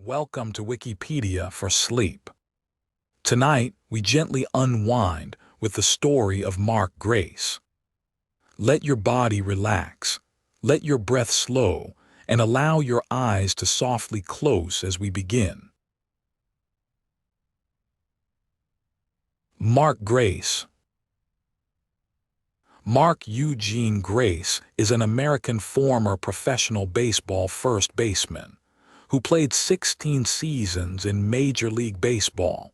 Welcome to Wikipedia for sleep. Tonight, we gently unwind with the story of Mark Grace. Let your body relax, let your breath slow, and allow your eyes to softly close as we begin. Mark Grace. Mark Eugene Grace is an American former professional baseball first baseman who played 16 seasons in Major League Baseball,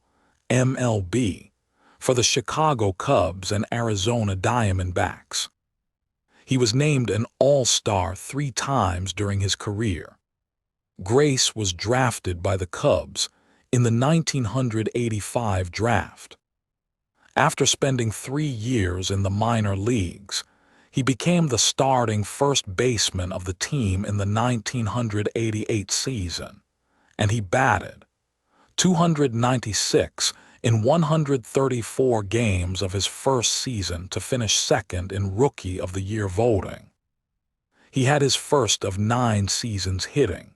MLB, for the Chicago Cubs and Arizona Diamondbacks. He was named an All-Star 3 times during his career. Grace was drafted by the Cubs in the 1985 draft. After spending 3 years in the minor leagues, he became the starting first baseman of the team in the 1988 season, and he batted .296 in 134 games of his first season to finish second in Rookie of the Year voting. He had his first of 9 seasons hitting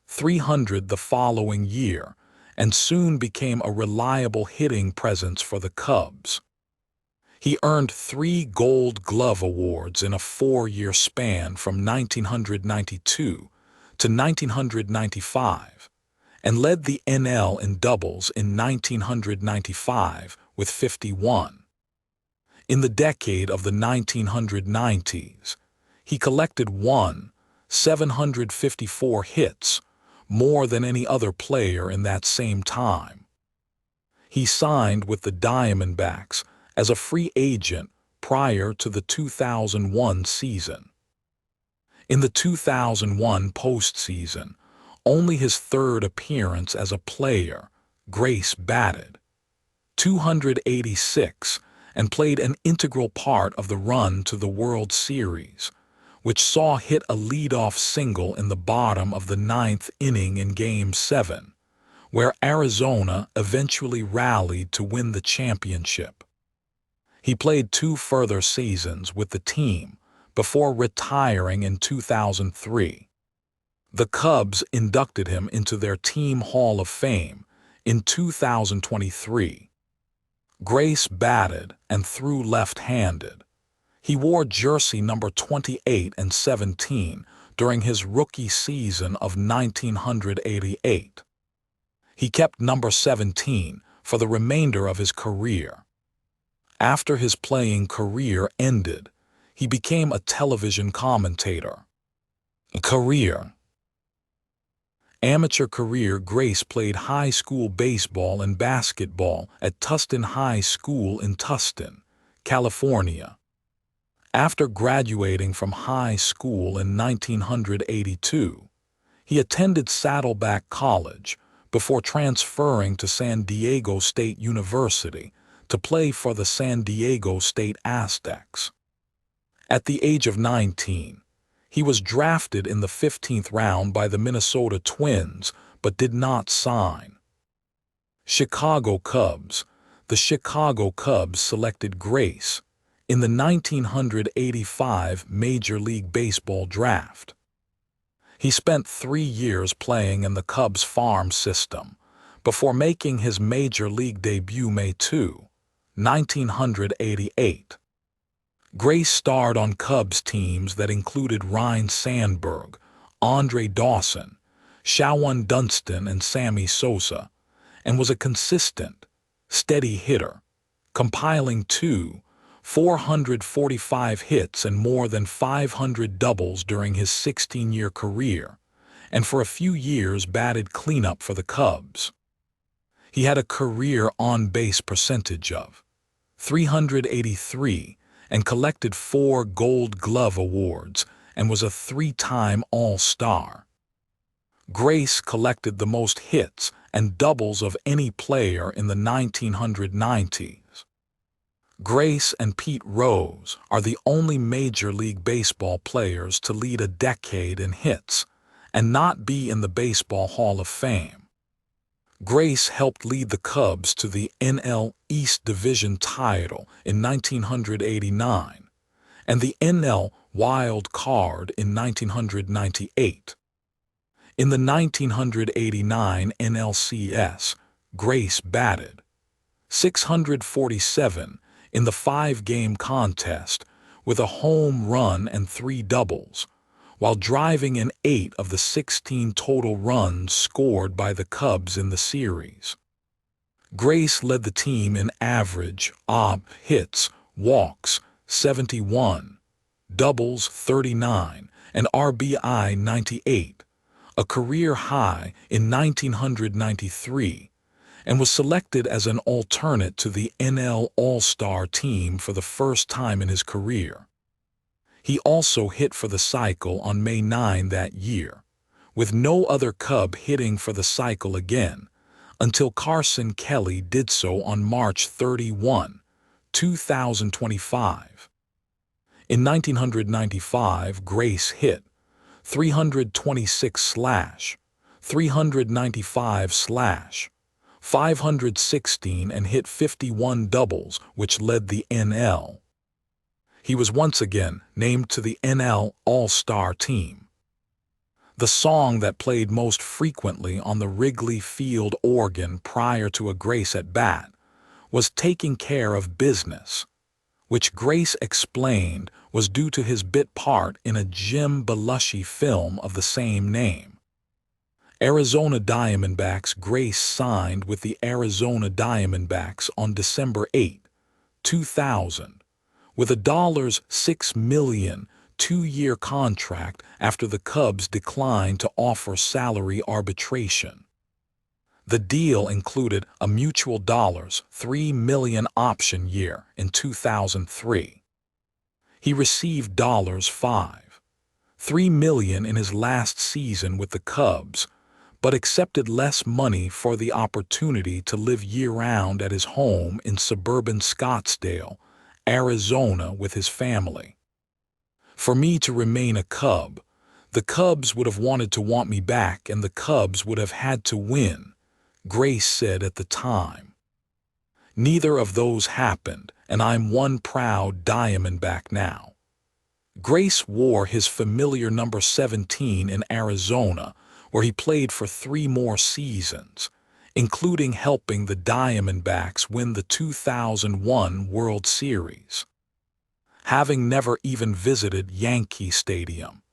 .300 the following year, and soon became a reliable hitting presence for the Cubs. He earned 3 Gold Glove awards in a 4-year span from 1992 to 1995, and led the NL in doubles in 1995 with 51. In the decade of the 1990s, he collected 754 hits, more than any other player in that same time. He signed with the Diamondbacks as a free agent prior to the 2001 season. In the 2001 postseason, only his 3rd appearance as a player, Grace batted .286 and played an integral part of the run to the World Series, which saw hit a leadoff single in the bottom of the 9th inning in Game 7, where Arizona eventually rallied to win the championship. He played 2 further seasons with the team before retiring in 2003. The Cubs inducted him into their Team Hall of Fame in 2023. Grace batted and threw left-handed. He wore jersey number 28 and 17 during his rookie season of 1988. He kept number 17 for the remainder of his career. After his playing career ended, he became a television commentator. Career. Amateur career. Grace played high school baseball and basketball at Tustin High School in Tustin, California. After graduating from high school in 1982, he attended Saddleback College before transferring to San Diego State University to play for the San Diego State Aztecs. At the age of 19, he was drafted in the 15th round by the Minnesota Twins but did not sign. Chicago Cubs. The Chicago Cubs selected Grace in the 1985 Major League Baseball draft. He spent 3 years playing in the Cubs farm system before making his Major League debut May 2, 1988. Grace starred on Cubs teams that included Ryne Sandberg, Andre Dawson, Shawan Dunston, and Sammy Sosa, and was a consistent, steady hitter, compiling 445 hits and more than 500 doubles during his 16-year career, and for a few years batted cleanup for the Cubs. He had a career on-base percentage of .383 and collected 4 Gold Glove awards and was a 3-time All-Star. Grace collected the most hits and doubles of any player in the 1990s. Grace and Pete Rose are the only Major League Baseball players to lead a decade in hits and not be in the Baseball Hall of Fame. Grace helped lead the Cubs to the NL East Division title in 1989 and the NL Wild Card in 1998. In the 1989 NLCS, Grace batted 647 in the 5-game contest with a home run and 3 doubles, while driving in 8 of the 16 total runs scored by the Cubs in the series. Grace led the team in average, hits, walks 71, doubles 39, and RBI 98, a career high in 1993, and was selected as an alternate to the NL All-Star team for the first time in his career. He also hit for the cycle on May 9 that year, with no other Cub hitting for the cycle again, until Carson Kelly did so on March 31, 2025. In 1995, Grace hit 326 / 395 / 516 and hit 51 doubles, which led the NL. He was once again named to the NL All-Star team. The song that played most frequently on the Wrigley Field organ prior to a Grace at-bat was Taking Care of Business, which Grace explained was due to his bit part in a Jim Belushi film of the same name. Arizona Diamondbacks. Grace signed with the Arizona Diamondbacks on December 8, 2000, with a $6 million 2-year contract after the Cubs declined to offer salary arbitration. The deal included a mutual $3 million option year in 2003. He received $3 million in his last season with the Cubs, but accepted less money for the opportunity to live year-round at his home in suburban Scottsdale, Arizona with his family. For me to remain a Cub, the Cubs would have wanted to want me back and the Cubs would have had to win, Grace said at the time. Neither of those happened, and I'm one proud Diamondback now. Grace wore his familiar number 17 in Arizona, where he played for 3 more seasons, including helping the Diamondbacks win the 2001 World Series. Having never even visited Yankee Stadium,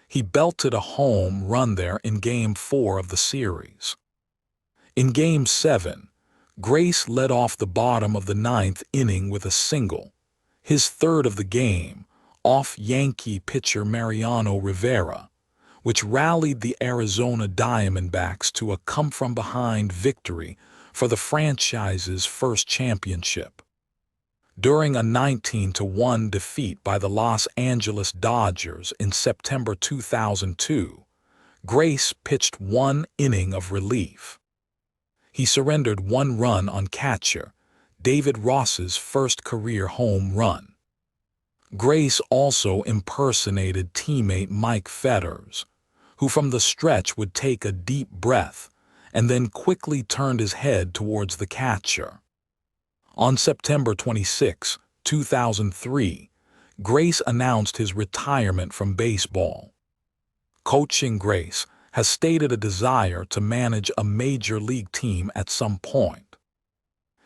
he belted a home run there in Game 4 of the series. In Game 7, Grace led off the bottom of the 9th inning with a single, his third of the game, off Yankee pitcher Mariano Rivera, which rallied the Arizona Diamondbacks to a come-from-behind victory for the franchise's first championship. During a 19-1 defeat by the Los Angeles Dodgers in September 2002, Grace pitched 1 inning of relief. He surrendered 1 run on catcher David Ross's first career home run. Grace also impersonated teammate Mike Fetters, who from the stretch would take a deep breath and then quickly turned his head towards the catcher. On September 26, 2003, Grace announced his retirement from baseball. Coaching Grace has stated a desire to manage a major league team at some point.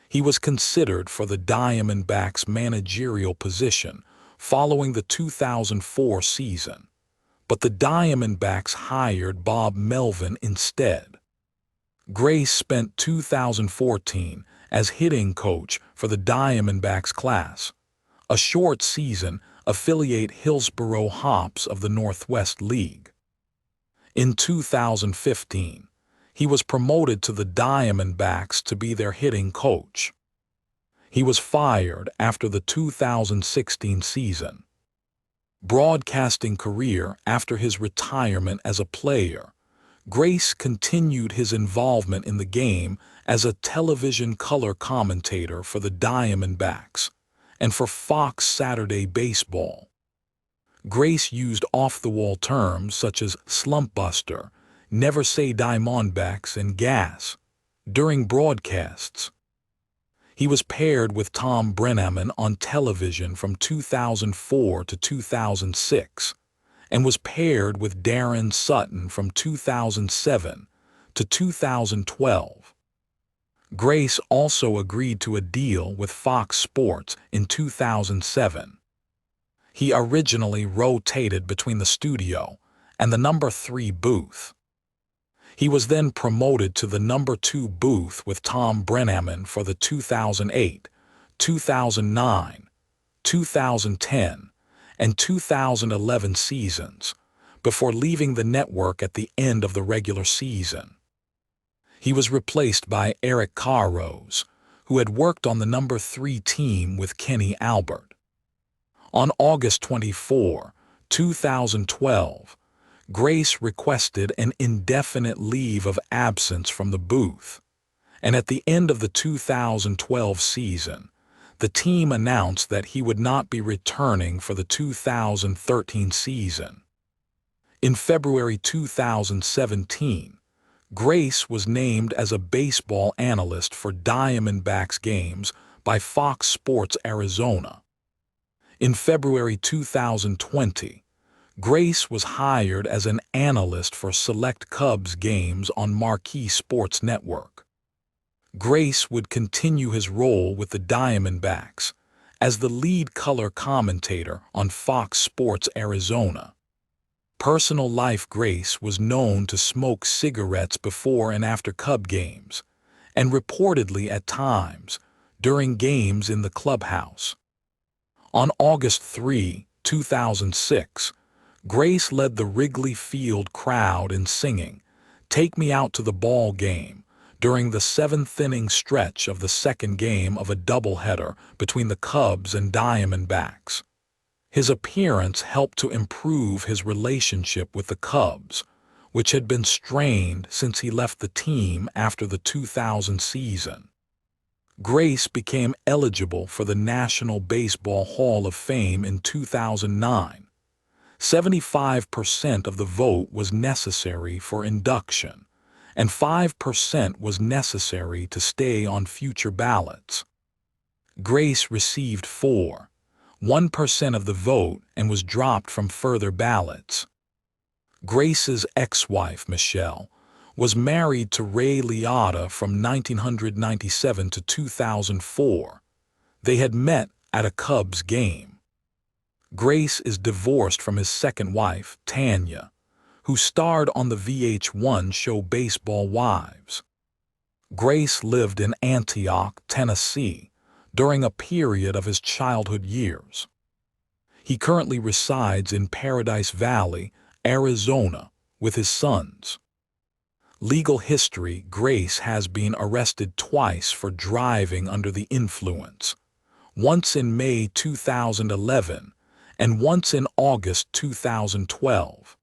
He was considered for the Diamondbacks' managerial position following the 2004 season, but the Diamondbacks hired Bob Melvin instead. Grace spent 2014 as hitting coach for the Diamondbacks class, a short season affiliate Hillsboro Hops of the Northwest League. In 2015, he was promoted to the Diamondbacks to be their hitting coach. He was fired after the 2016 season. Broadcasting career. After his retirement as a player, Grace continued his involvement in the game as a television color commentator for the Diamondbacks and for Fox Saturday Baseball. Grace used off-the-wall terms such as slumpbuster, never say Diamondbacks, and gas during broadcasts. He was paired with Tom Brennaman on television from 2004 to 2006 and was paired with Darren Sutton from 2007 to 2012. Grace also agreed to a deal with Fox Sports in 2007. He originally rotated between the studio and the number 3 booth. He was then promoted to the number 2 booth with Tom Brennaman for the 2008, 2009, 2010, and 2011 seasons, before leaving the network at the end of the regular season. He was replaced by Eric Carrose, who had worked on the number 3 team with Kenny Albert. On August 24, 2012, Grace requested an indefinite leave of absence from the booth, and at the end of the 2012 season, the team announced that he would not be returning for the 2013 season. In February 2017, Grace was named as a baseball analyst for Diamondbacks games by Fox Sports Arizona. In February 2020, Grace was hired as an analyst for select Cubs games on Marquee Sports Network. Grace would continue his role with the Diamondbacks as the lead color commentator on Fox Sports Arizona. Personal life: Grace was known to smoke cigarettes before and after Cub games, and reportedly at times during games in the clubhouse. On August 3, 2006, Grace led the Wrigley Field crowd in singing "Take Me Out to the Ball Game" during the 7th-inning stretch of the second game of a doubleheader between the Cubs and Diamondbacks. His appearance helped to improve his relationship with the Cubs, which had been strained since he left the team after the 2000 season. Grace became eligible for the National Baseball Hall of Fame in 2009. 75% of the vote was necessary for induction, and 5% was necessary to stay on future ballots. Grace received 1% of the vote and was dropped from further ballots. Grace's ex-wife, Michelle, was married to Ray Liotta from 1997 to 2004. They had met at a Cubs game. Grace is divorced from his second wife, Tanya, who starred on the VH1 show Baseball Wives. Grace lived in Antioch, Tennessee, during a period of his childhood years. He currently resides in Paradise Valley, Arizona, with his sons. Legal history: Grace has been arrested twice for driving under the influence, once in May 2011 and once in August 2012.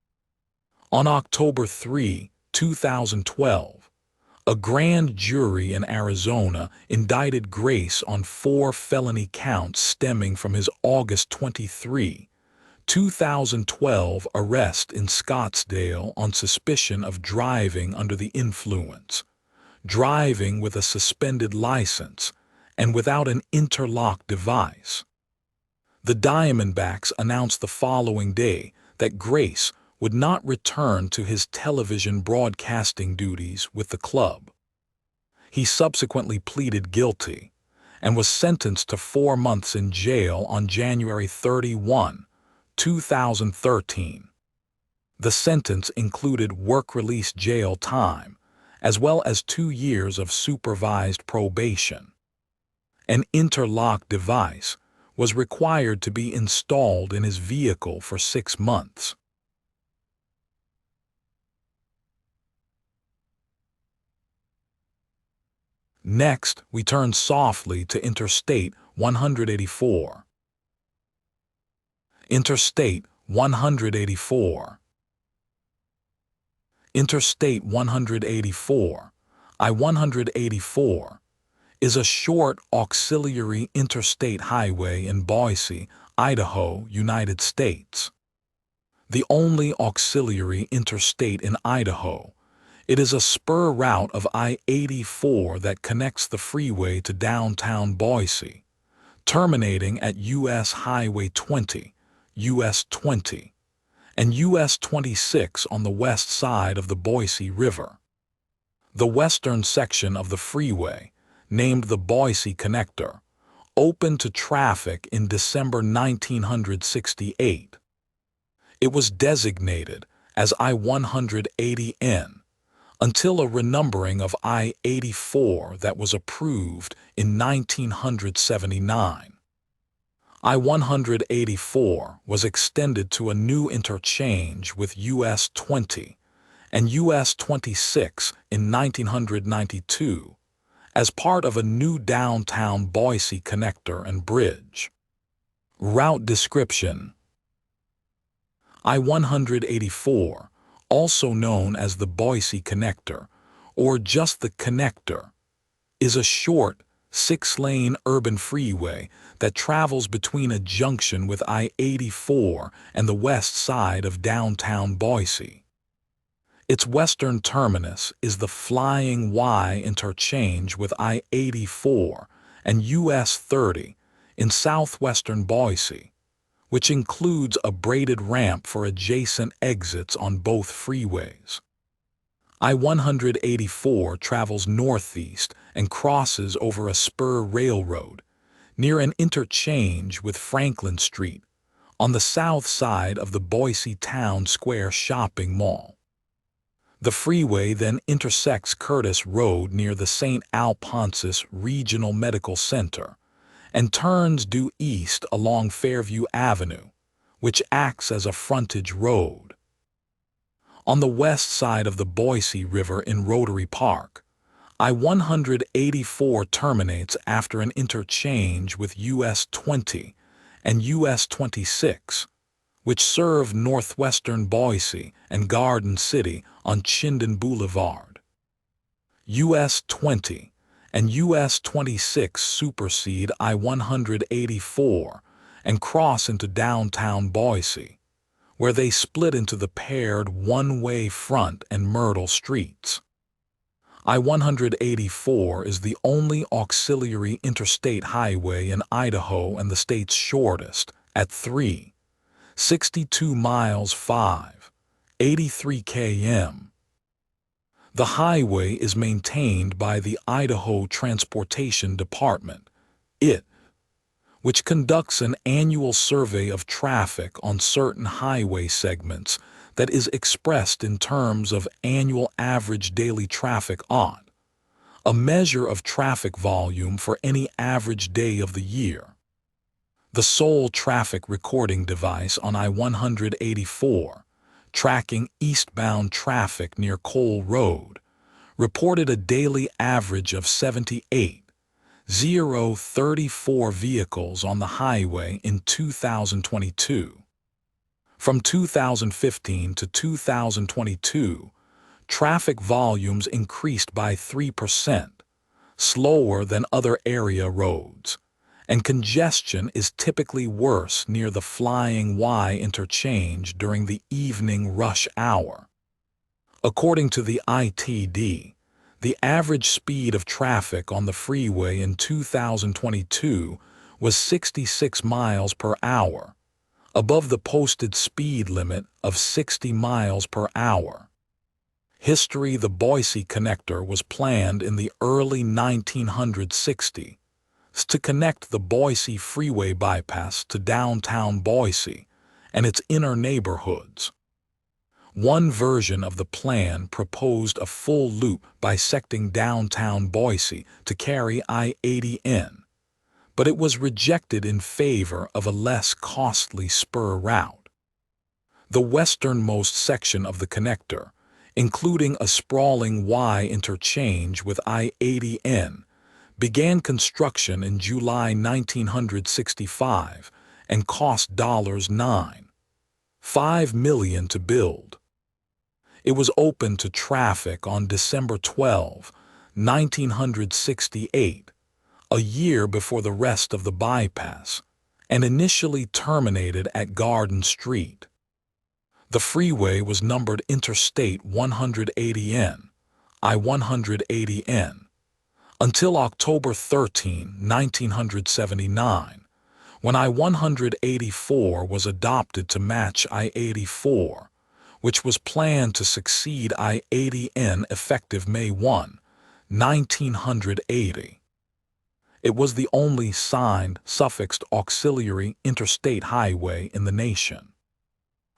On October 3, 2012, a grand jury in Arizona indicted Grace on 4 felony counts stemming from his August 23, 2012 arrest in Scottsdale on suspicion of driving under the influence, driving with a suspended license, and without an interlock device. The Diamondbacks announced the following day that Grace would not return to his television broadcasting duties with the club. He subsequently pleaded guilty and was sentenced to 4 months in jail on January 31, 2013. The sentence included work-release jail time, as well as 2 years of supervised probation. An interlock device was required to be installed in his vehicle for 6 months. Next, we turn softly to Interstate 184. Interstate 184. Interstate 184, I-184, is a short auxiliary interstate highway in Boise, Idaho, United States. The only auxiliary interstate in Idaho, it is a spur route of I-84 that connects the freeway to downtown Boise, terminating at U.S. Highway 20, US 20, and US 26 on the west side of the Boise River. The western section of the freeway, named the Boise Connector, opened to traffic in December 1968. It was designated as I-180N until a renumbering of I-84 that was approved in 1979. I-184 was extended to a new interchange with US 20 and US 26 in 1992 as part of a new downtown Boise connector and bridge. Route description: I-184, also known as the Boise Connector, or just the Connector, is a short, 6-lane urban freeway that travels between a junction with I-84 and the west side of downtown Boise. Its western terminus is the Flying Y interchange with I-84 and US 30 in southwestern Boise, which includes a braided ramp for adjacent exits on both freeways. I-184 travels northeast and crosses over a spur railroad near an interchange with Franklin Street on the south side of the Boise Town Square shopping mall. The freeway then intersects Curtis Road near the St. Alphonsus Regional Medical Center and turns due east along Fairview Avenue, which acts as a frontage road. On the west side of the Boise River in Rotary Park, I-184 terminates after an interchange with US 20 and US 26, which serve northwestern Boise and Garden City on Chinden Boulevard. US 20 and US 26 supersede I-184 and cross into downtown Boise, where they split into the paired one-way Front and Myrtle streets. I-184 is the only auxiliary interstate highway in Idaho and the state's shortest, at 3.62 miles 5.83 km. The highway is maintained by the Idaho Transportation Department, which conducts an annual survey of traffic on certain highway segments that is expressed in terms of annual average daily traffic (ADT), a measure of traffic volume for any average day of the year. The sole traffic recording device on I-184, tracking eastbound traffic near Cole Road, reported a daily average of 78,034 vehicles on the highway in 2022. From 2015 to 2022, traffic volumes increased by 3%, slower than other area roads, and congestion is typically worse near the Flying Y interchange during the evening rush hour. According to the ITD, the average speed of traffic on the freeway in 2022 was 66 miles per hour, above the posted speed limit of 60 miles per hour. History: the Boise Connector was planned in the early 1960s to connect the Boise Freeway bypass to downtown Boise and its inner neighborhoods. One version of the plan proposed a full loop bisecting downtown Boise to carry I-80N, but it was rejected in favor of a less costly spur route. The westernmost section of the connector, including a sprawling Y interchange with I-80N, began construction in July 1965 and cost $9.5 million to build. It was opened to traffic on December 12, 1968, a year before the rest of the bypass, and initially terminated at Garden Street. The freeway was numbered Interstate 180N, I-180N, until October 13, 1979, when I-184 was adopted to match I-84, which was planned to succeed I-80N effective May 1, 1980. It was the only signed, suffixed auxiliary interstate highway in the nation.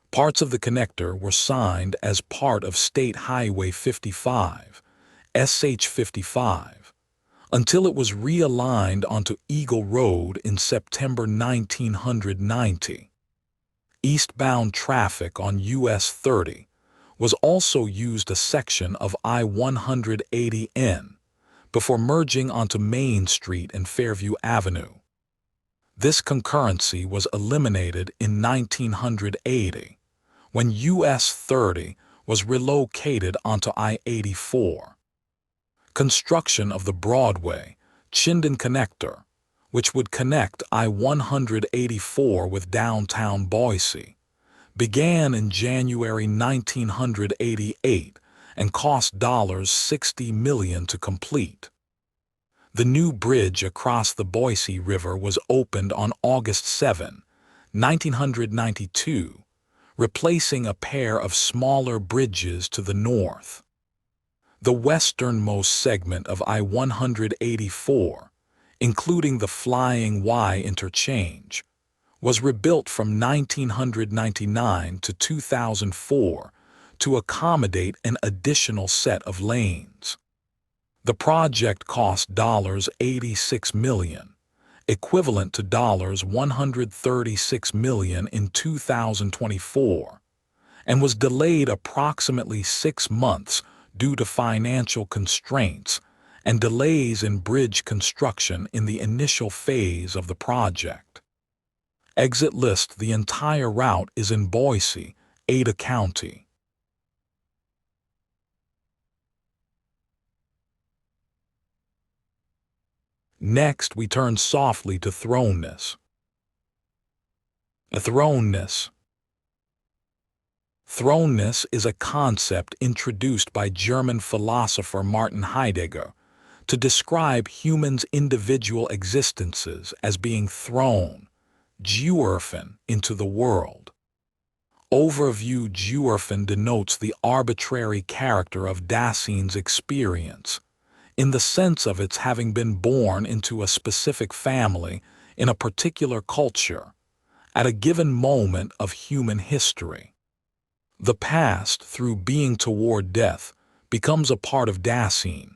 Parts of the connector were signed as part of State Highway 55, SH55, until it was realigned onto Eagle Road in September 1990. Eastbound traffic on US 30 was also used a section of I-180N before merging onto Main Street and Fairview Avenue. This concurrency was eliminated in 1980 when US 30 was relocated onto I-84. Construction of the Broadway Chinden Connector, which would connect I-184 with downtown Boise, began in January 1988 and cost $60 million to complete. The new bridge across the Boise River was opened on August 7, 1992, replacing a pair of smaller bridges to the north. The westernmost segment of I-184, including the Flying Y interchange, was rebuilt from 1999 to 2004 to accommodate an additional set of lanes. The project cost $86 million, equivalent to $136 million in 2024, and was delayed approximately 6 months due to financial constraints and delays in bridge construction in the initial phase of the project. Exit list: the entire route is in Boise, Ada County. Next, we turn softly to Thrownness. Thrownness. Thrownness is a concept introduced by German philosopher Martin Heidegger to describe humans' individual existences as being thrown, geworfen, into the world. Overview: geworfen denotes the arbitrary character of Dasein's experience, in the sense of its having been born into a specific family in a particular culture at a given moment of human history. The past, through being toward death, becomes a part of Dasein.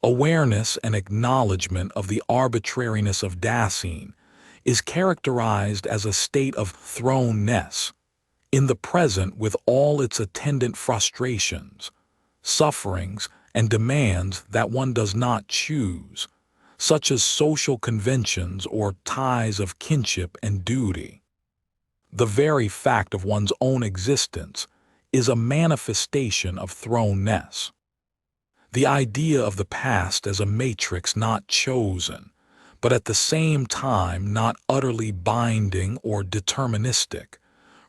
Awareness and acknowledgement of the arbitrariness of Dasein is characterized as a state of thrownness, in the present with all its attendant frustrations, sufferings, and demands that one does not choose, such as social conventions or ties of kinship and duty. The very fact of one's own existence is a manifestation of thrownness. The idea of the past as a matrix not chosen, but at the same time not utterly binding or deterministic,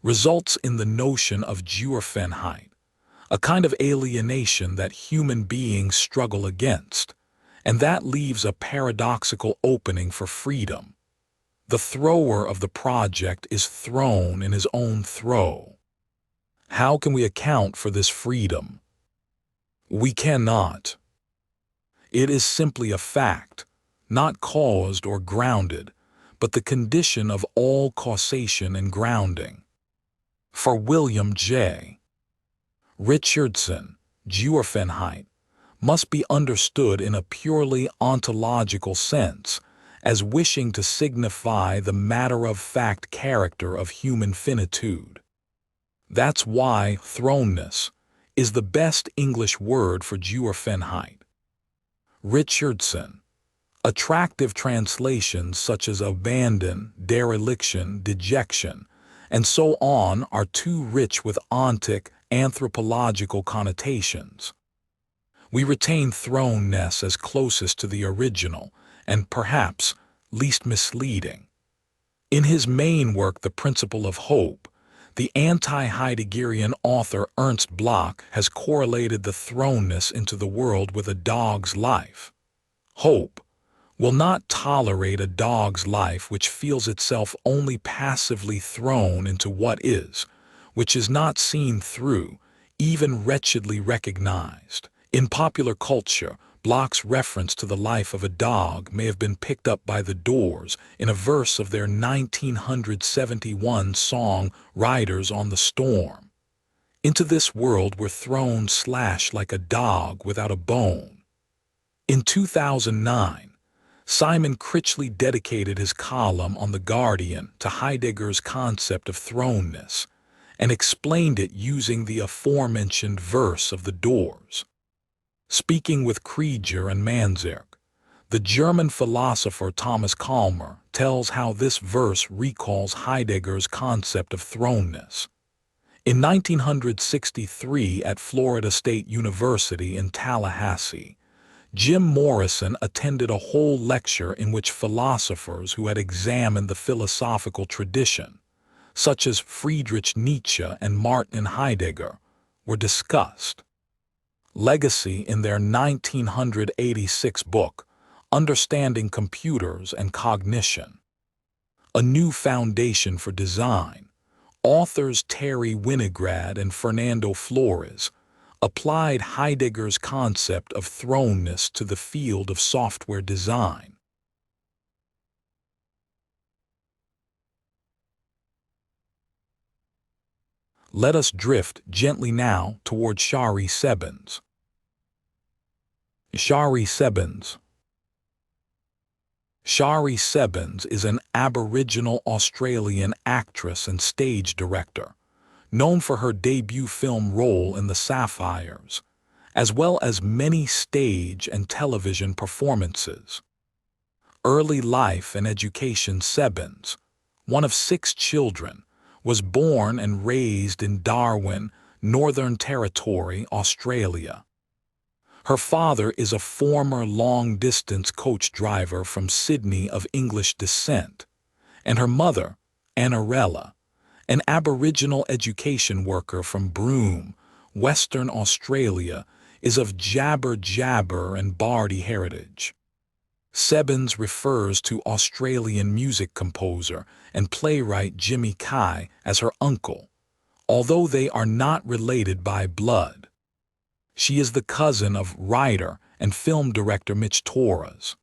results in the notion of geworfenheit, a kind of alienation that human beings struggle against, and that leaves a paradoxical opening for freedom. The thrower of the project is thrown in his own throw. How can we account for this freedom? We cannot. It is simply a fact, not caused or grounded, but the condition of all causation and grounding. For William J. Richardson, geworfenheit must be understood in a purely ontological sense, as wishing to signify the matter-of-fact character of human finitude. That's why thrownness is the best English word for geworfenheit. Richardson. Attractive translations such as abandon, dereliction, dejection, and so on are too rich with ontic, anthropological connotations. We retain thrownness as closest to the original, and perhaps least misleading. In his main work, The Principle of Hope, the anti-Heideggerian author Ernst Bloch has correlated the thrownness into the world with a dog's life. Hope, will not tolerate a dog's life which feels itself only passively thrown into what is, which is not seen through, even wretchedly recognized. In popular culture, Bloch's reference to the life of a dog may have been picked up by the Doors in a verse of their 1971 song Riders on the Storm. Into this world we're thrown like a dog without a bone. In 2009, Simon Critchley dedicated his column on The Guardian to Heidegger's concept of thrownness and explained it using the aforementioned verse of the Doors. Speaking with Krieger and Manzarek, the German philosopher Thomas Kalmer tells how this verse recalls Heidegger's concept of thrownness. In 1963 at Florida State University in Tallahassee, Jim Morrison attended a whole lecture in which philosophers who had examined the philosophical tradition, such as Friedrich Nietzsche and Martin Heidegger, were discussed. Legacy in their 1986 book, Understanding Computers and Cognition, A New Foundation for Design, authors Terry Winograd and Fernando Flores applied Heidegger's concept of thrownness to the field of software design. Let us drift gently now toward Shari Sebbens. Shari Sebbens. Shari Sebbens is an Aboriginal Australian actress and stage director, known for her debut film role in The Sapphires, as well as many stage and television performances. Early life and education. Sebbens, one of 6 children, was born and raised in Darwin, Northern Territory, Australia. Her father is a former long-distance coach driver from Sydney of English descent, and her mother, Annarella, an Aboriginal education worker from Broome, Western Australia, is of Jabber and Bardi heritage. Sebbens refers to Australian music composer and playwright Jimmy Kai as her uncle, although they are not related by blood. She is the cousin of writer and film director Mitch Torres.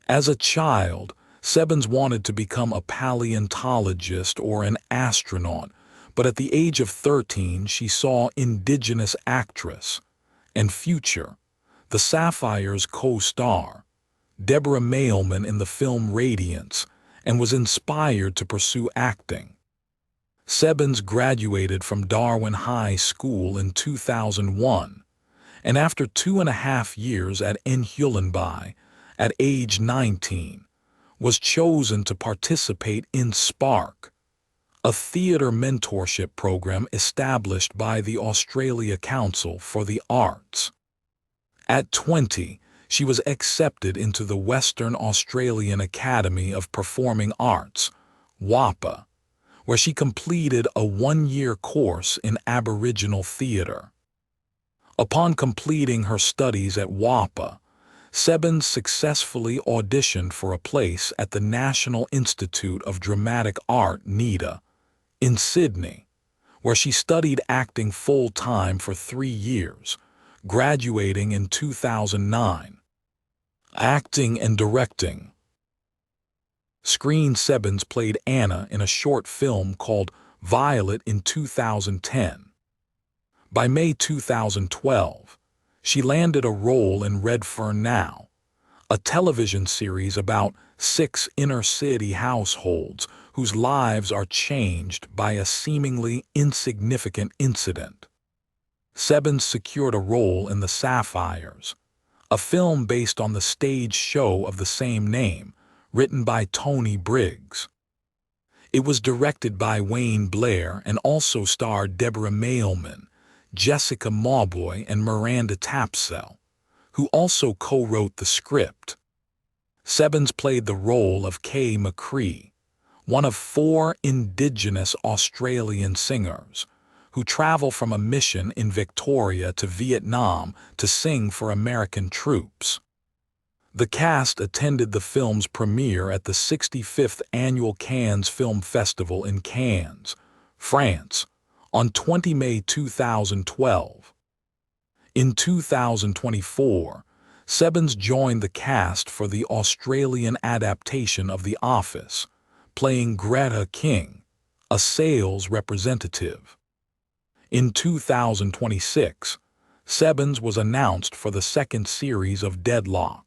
As a child, Sebbens wanted to become a paleontologist or an astronaut, but at the age of 13 she saw Indigenous actress and future The Sapphires co-star Deborah Mailman in the film Radiance and was inspired to pursue acting. Sebbens graduated from Darwin High School in 2001, and after 2.5 years at Nhulunbuy, at age 19, was chosen to participate in Spark, a theater mentorship program established by the Australia Council for the Arts. At 20, she was accepted into the Western Australian Academy of Performing Arts, WAPA, where she completed a 1-year course in Aboriginal theater. Upon completing her studies at WAPA, Sebbens successfully auditioned for a place at the National Institute of Dramatic Art, NIDA, in Sydney, where she studied acting full-time for 3 years, graduating in 2009. Acting and directing. Screen. Sebbens played Anna in a short film called Violet in 2010. By May 2012, she landed a role in Redfern Now, a television series about 6 inner-city households whose lives are changed by a seemingly insignificant incident. Sebbens secured a role in The Sapphires, a film based on the stage show of the same name, written by Tony Briggs. It was directed by Wayne Blair and also starred Deborah Mailman, Jessica Mauboy, and Miranda Tapsell, who also co-wrote the script. Sebbens played the role of Kay McCree, one of 4 Indigenous Australian singers who travel from a mission in Victoria to Vietnam to sing for American troops. The cast attended the film's premiere at the 65th Annual Cannes Film Festival in Cannes, France, on 20 May 2012. In 2024, Sebbens joined the cast for the Australian adaptation of The Office, playing Greta King, a sales representative. In 2026, Sebbens was announced for the second series of Deadlock.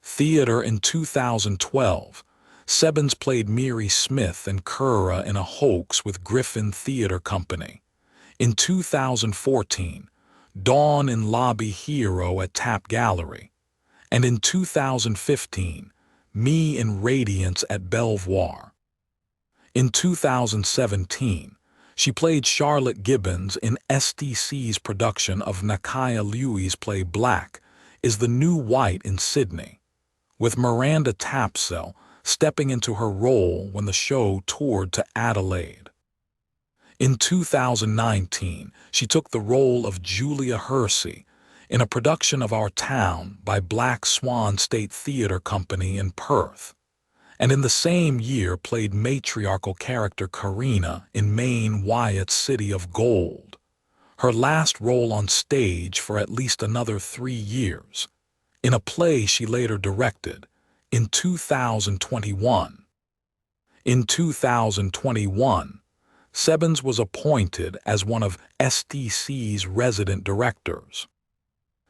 Theater. In 2012, Sebbens played Miri Smith and Kura in A Hoax with Griffin Theatre Company. In 2014, Dawn in Lobby Hero at Tap Gallery. And in 2015, Me in Radiance at Belvoir. In 2017, she played Charlotte Gibbons in STC's production of Nakaya Liu's play Black is the New White in Sydney, with Miranda Tapsell stepping into her role when the show toured to Adelaide. In 2019, she took the role of Julia Hersey in a production of Our Town by Black Swan State Theatre Company in Perth, and in the same year played matriarchal character Karina in Maine Wyatt's City of Gold, her last role on stage for at least another 3 years, in a play she later directed in 2021. In 2021, Sebbens was appointed as one of STC's resident directors.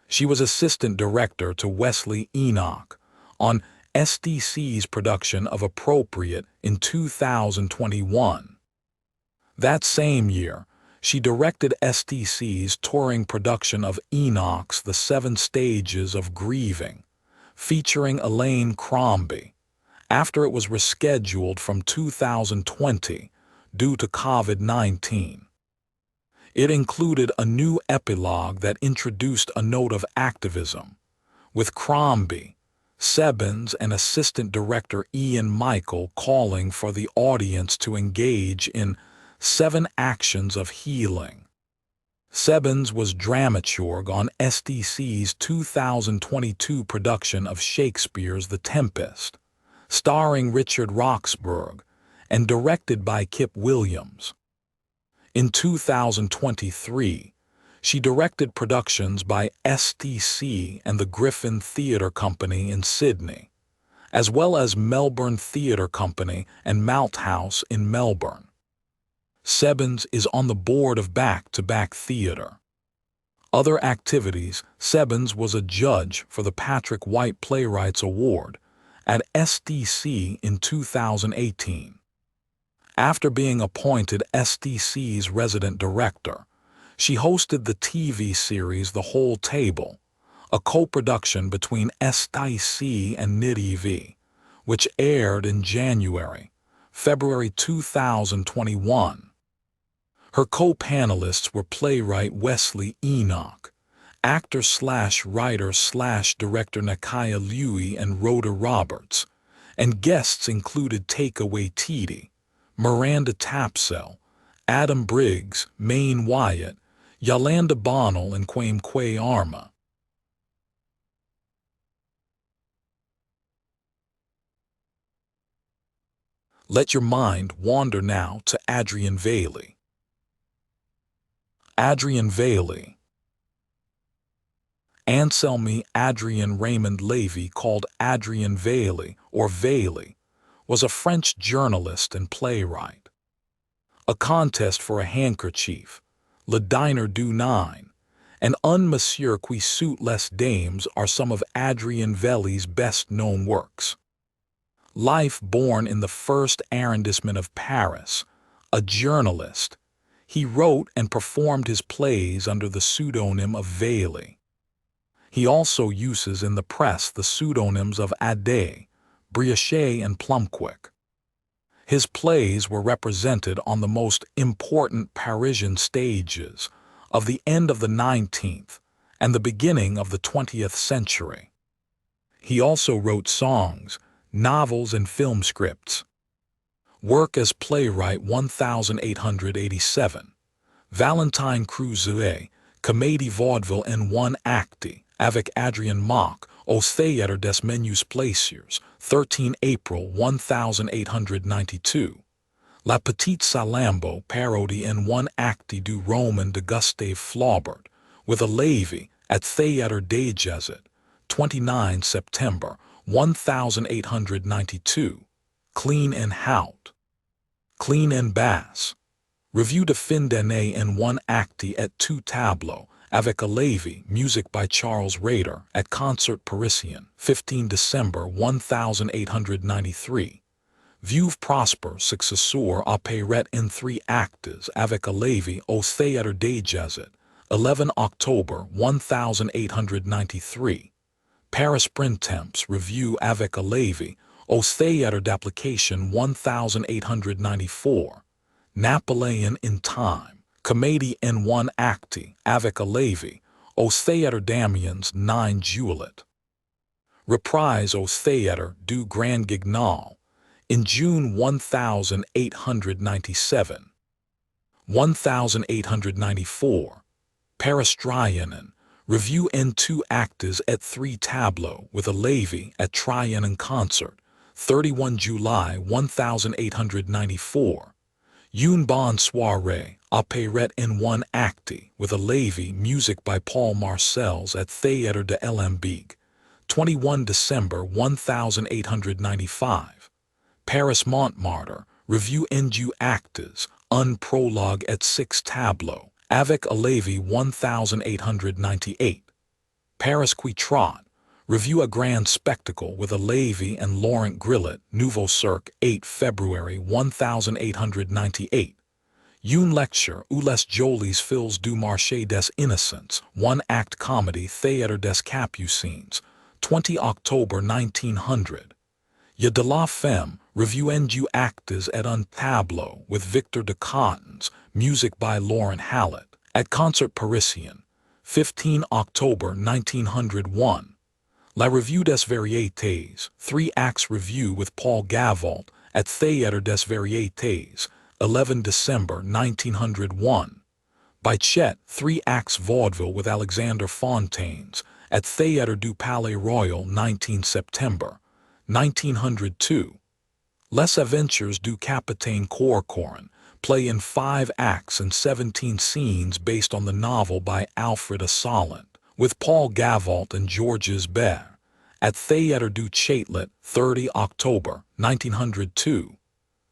She was assistant director to Wesley Enoch on STC's production of Appropriate in 2021. That same year, she directed STC's touring production of Enoch's The 7 Stages of Grieving, featuring Elaine Crombie, after it was rescheduled from 2020 due to COVID-19. It included a new epilogue that introduced a note of activism, with Crombie, Sebbens, and assistant director Ian Michael calling for the audience to engage in 7 actions of healing. Sebbens was dramaturg on STC's 2022 production of Shakespeare's The Tempest, starring Richard Roxburgh, and directed by Kip Williams. In 2023, she directed productions by STC and the Griffin Theatre Company in Sydney, as well as Melbourne Theatre Company and Malthouse in Melbourne. Sebbens is on the board of Back to Back Theatre. Other activities: Sebbens was a judge for the Patrick White Playwrights Award at STC in 2018. After being appointed STC's resident director, she hosted the TV series The Whole Table, a co-production between STC and NITV, which aired in February 2021. Her co-panelists were playwright Wesley Enoch, actor/writer/director Nakaya Liu and Rhoda Roberts, and guests included Taika Waititi, Miranda Tapsell, Adam Briggs, Maine Wyatt, Yolanda Bonnell, and Kwame Arma. Let your mind wander now to Adrien Vély. Adrien Vély. Anselme Adrien Raymond Lévy, called Adrien Vély or Vély, was a French journalist and playwright. A Contest for a Handkerchief, Le Dîner du Nine, and Un Monsieur qui Saute les Dames are some of Adrien Vély's best-known works. Life born in the first arrondissement of Paris, a journalist, he wrote and performed his plays under the pseudonym of Vély. He also uses in the press the pseudonyms of Adé, Briochet, and Plumquick. His plays were represented on the most important Parisian stages of the end of the 19th and the beginning of the 20th century. He also wrote songs, novels, and film scripts. Work as playwright 1887, Valentine Crusoe, Comédie vaudeville en 1 acte, avec Adrien Mock, Au Théâtre des Menus Plaisirs, 13 April 1892. La Petite Salambo parody in one acte du roman de Gustave Flaubert, with a levy at Théâtre des Jesuits, 29 September 1892. Clean and Hout. Clean and Bass. Revue de fin d'année in one acte et two tableaux, avec a levy, music by Charles Rader, at Concert Parisien, 15 December 1893. Veuve Prosper successeur opérette in three actes avec a levy au Théâtre des Jesuits, 11 October 1893. Paris Printemps Revue avec a levy au Théâtre d'Application 1894. Napoleon in Time, Comédie in one acte avec a levy au Théâtre d'Amiens 9 Juillet. Reprise au Théâtre du Grand Guignol, in June 1897. 1894. Paris Trianon, Revue in two actes et three tableaux with a levy at Trianon Concert, 31 July 1894. Une bonne soirée, opérette in one acte with a levy, music by Paul Marcels at Théâtre de l'Alembic, 21 December 1895. Paris Montmartre, Revue in deux actes, un prologue et six tableaux, avec a levy 1898. Paris Quitrot, Revue a grand spectacle with a levy and Laurent Grillet, Nouveau Cirque, 8 February 1898. Une lecture où les jolies filles du marché des innocents, one-act comedy Théâtre des Capucines, 20 October 1900. Y'a de la Femme, Revue en deux actes et un tableau with Victor de Cottons, music by Laurent Hallett, at Concert Parisien, 15 October 1901. La Revue des Variétés, three acts review with Paul Gavault, at Théâtre des Variétés, 11 December 1901. By Chet, three acts vaudeville with Alexander Fontaines, at Théâtre du Palais Royal, 19 September 1902. Les Aventures du Capitaine Corcoran, play in 5 acts and 17 scenes based on the novel by Alfred Assollant, with Paul Gavault and Georges Bert, at Théâtre du Châtelet, 30 October 1902.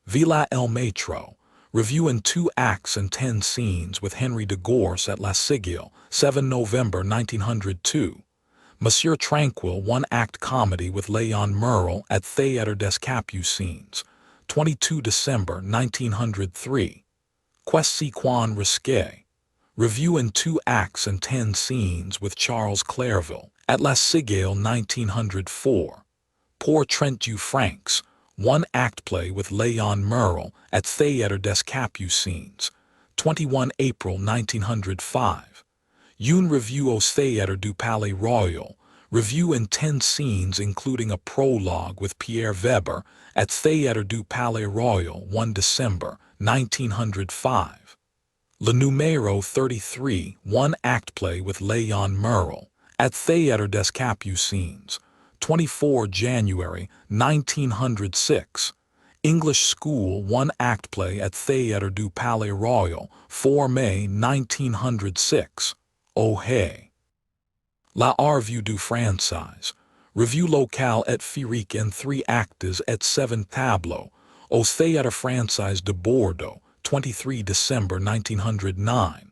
Villa El Metro, Revue in 2 acts and 10 scenes with Henry de Gorce at La Sigil, 7 November 1902. Monsieur Tranquil, one-act comedy with Léon Merle at Théâtre des Capucines, 22 December 1903. Qu'est-ce qu'on risque? Revue in 2 acts and 10 scenes with Charles Clairville at La Sigil, 1904. Pour 30 francs, one-act play with Léon Merle at Théâtre des Capucines, 21 April 1905. Une revue au Théâtre du Palais Royal, revue in 10 scenes including a prologue with Pierre Weber at Théâtre du Palais Royal, 1 December 1905. Le Numéro 33, one-act play with Léon Merle at Théâtre des Capucines, 24 January 1906. English School, one-act play at Théâtre du Palais Royal, 4 May 1906. Oh hey! La Revue du Français, Revue locale et féerique in 3 actes et 7 tableaux, au Théâtre Français de Bordeaux, 23 December 1909.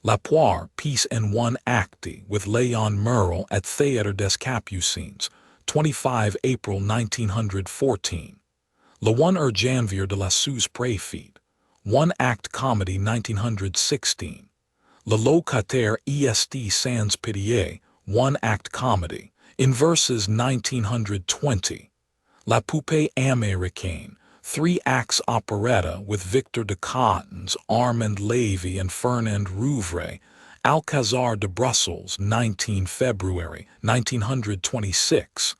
La Poire, piece in 1 acte with Léon Merle at Théâtre des Capucines, 25 April 1914. Le 1 Janvier de la Sous-Préfète, 1-act comedy 1916. Le Locataire est sans pitié, 1-act comedy, in verses 1920. La Poupée Américaine, 3 acts operetta with Victor de Cottons, Armand Lévy and Fernand Rouvray, Alcazar de Brussels, 19 February 1926.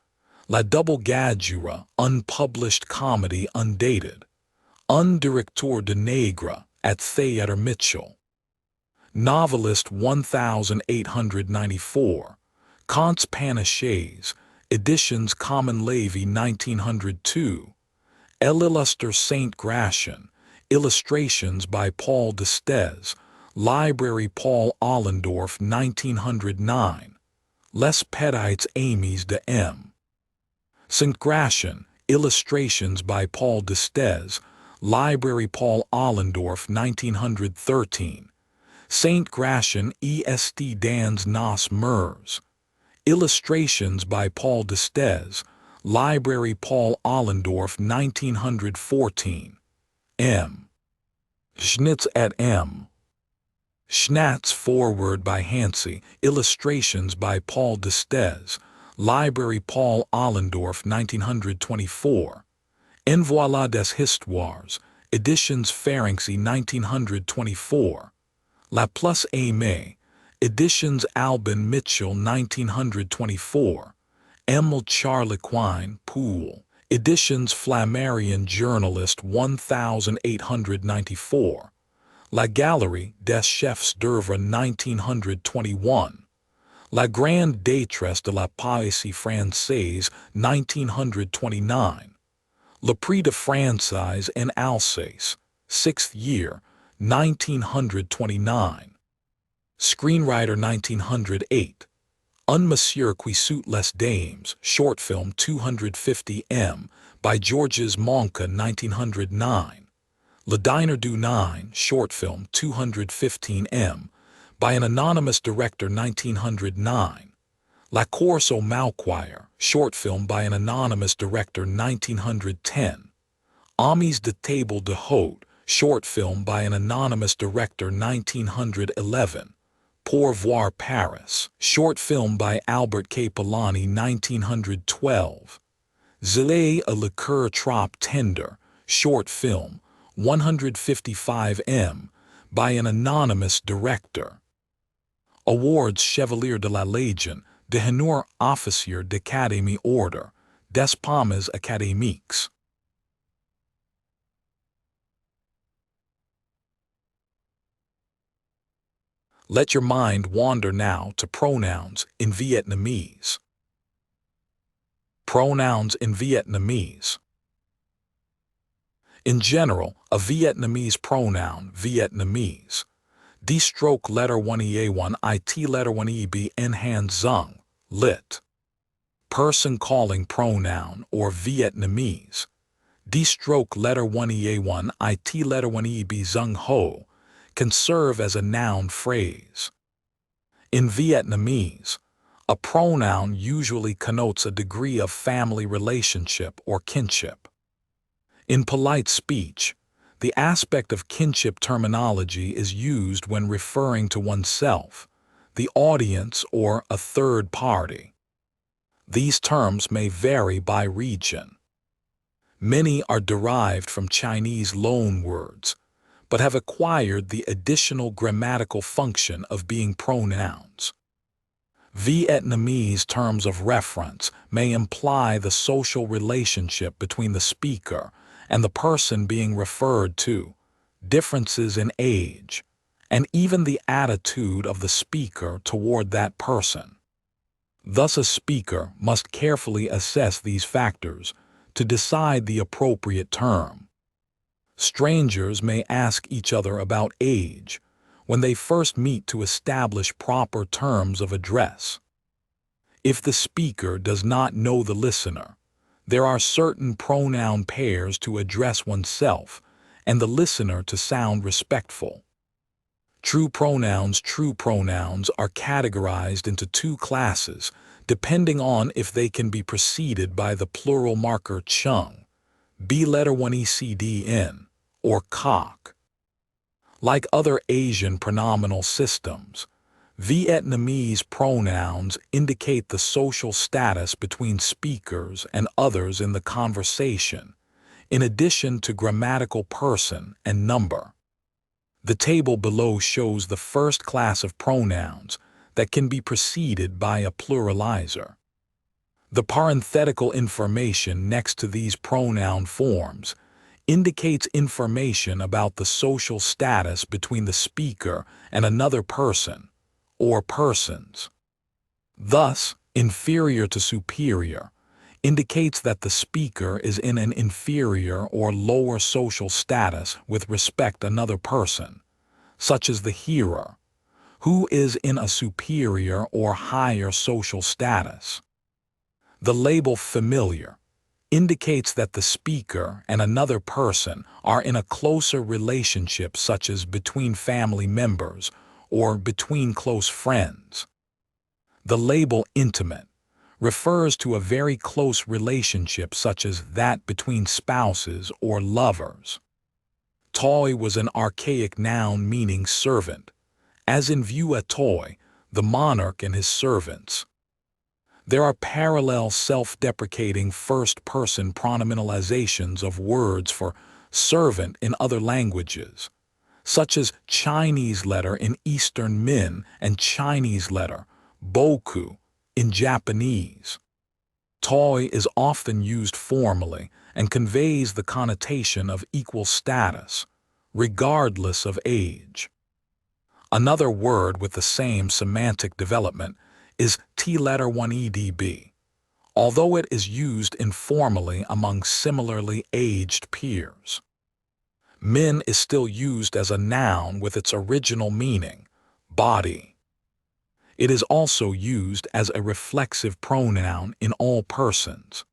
La Double Gadjura, unpublished comedy undated. Un directeur de nègre at Théâtre Mitchell. Novelist 1894. Kant's Panaches, Editions Common Levy 1902, L'Illustre Saint Gratien, Illustrations by Paul Destez, Library Paul Allendorf 1909, Les Petites Amies de M. Saint Gratien, Illustrations by Paul Destez, Library Paul Allendorf 1913, Saint Gratien Est dans nos mœurs, Illustrations by Paul Destez, Library Paul Allendorf 1914, M. Schnitz et M. Schnatz Forward by Hansi, Illustrations by Paul Destez, Library Paul Allendorf 1924, En voilà des histoires, Editions Ferenczi 1924, La Plus Aimée, Editions Albin Mitchell 1924, Emile Charlequin Poole, Editions Flammarion Journalist 1894, La Galerie des Chefs d'œuvre 1921, La Grande Détresse de la Poésie Française 1929, Le Prix de Française en Alsace, 6th year, 1929, Screenwriter 1908, Un Monsieur qui saute les dames, short film 250 M, by Georges Monca 1909, Le Diner du Nine, short film 215 M, by an anonymous director 1909, La Course au Malchoir, short film by an anonymous director 1910, Amis de Table de Hôte, short film by an anonymous director 1911, Pour voir Paris, short film by Albert Capellani 1912, Zélé a le cœur trop tender, short film 155 M, by an anonymous director. Awards Chevalier de la Légion de Honneur Officier d'Académie Ordre des Palmes Académiques. Let your mind wander now to pronouns in Vietnamese. Pronouns in Vietnamese. In general, a Vietnamese pronoun, Vietnamese. D stroke letter 1EA1 IT letter 1EB en han zung, lit. Person calling pronoun or Vietnamese. D stroke letter 1EA1 IT letter 1EB zung ho, can serve as a noun phrase. In Vietnamese, a pronoun usually connotes a degree of family relationship or kinship. In polite speech, the aspect of kinship terminology is used when referring to oneself, the audience, or a third party. These terms may vary by region. Many are derived from Chinese loanwords, but have acquired the additional grammatical function of being pronouns. Vietnamese terms of reference may imply the social relationship between the speaker and the person being referred to, differences in age, and even the attitude of the speaker toward that person. Thus, a speaker must carefully assess these factors to decide the appropriate term. Strangers may ask each other about age when they first meet to establish proper terms of address. If the speaker does not know the listener, there are certain pronoun pairs to address oneself and the listener to sound respectful. True pronouns are categorized into two classes depending on if they can be preceded by the plural marker chung, B letter 1 ECDN, or cock. Like other Asian pronominal systems, Vietnamese pronouns indicate the social status between speakers and others in the conversation, in addition to grammatical person and number. The table below shows the first class of pronouns that can be preceded by a pluralizer. The parenthetical information next to these pronoun forms indicates information about the social status between the speaker and another person, or persons. Thus, inferior to superior indicates that the speaker is in an inferior or lower social status with respect to another person, such as the hearer, who is in a superior or higher social status. The label familiar indicates that the speaker and another person are in a closer relationship, such as between family members or between close friends. The label intimate refers to a very close relationship, such as that between spouses or lovers. Toy was an archaic noun meaning servant, as in view a toy, the monarch and his servants. There are parallel self-deprecating first-person pronominalizations of words for servant in other languages, such as Chinese letter in Eastern Min and Chinese letter, boku, in Japanese. Toy is often used formally and conveys the connotation of equal status, regardless of age. Another word with the same semantic development is T-letter 1EDB, although it is used informally among similarly aged peers. Min is still used as a noun with its original meaning, body. It is also used as a reflexive pronoun in all persons.